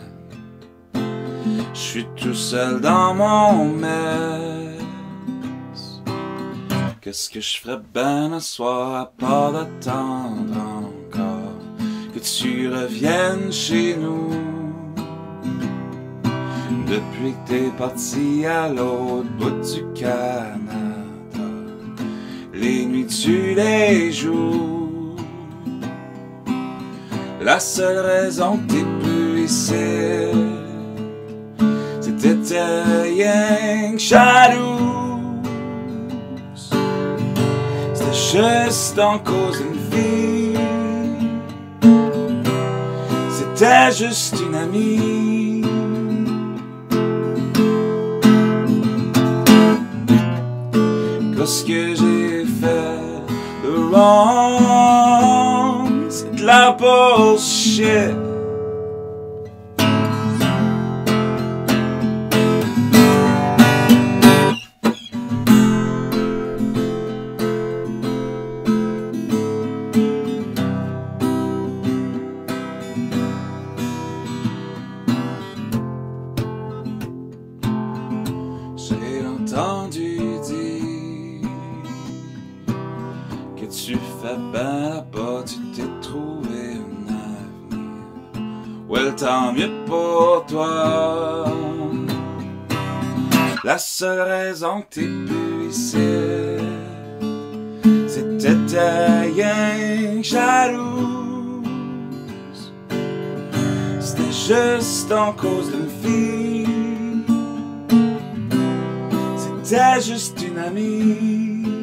Je suis tout seul dans mon mess. Qu'est-ce que je ferais ben un soir à part d'attendre encore que tu reviennes chez nous? Depuis que t'es parti à l'autre bout du Canada, les nuits tu les joues. La seule raison que t'es plus ici, c'était rien que jalouse. C'était juste en cause d'une fille, c'était juste une amie. Qu'est-ce que j'ai fait de wrong? la bullshit. J'ai entendu dire que tu fais bien là-bas, tu t'es trouvé un avenir. Well, tant mieux pour toi. La seule raison que t'es plus ici, c'était ta rien jalouse. C'était juste en cause d'une fille. C'était juste une amie.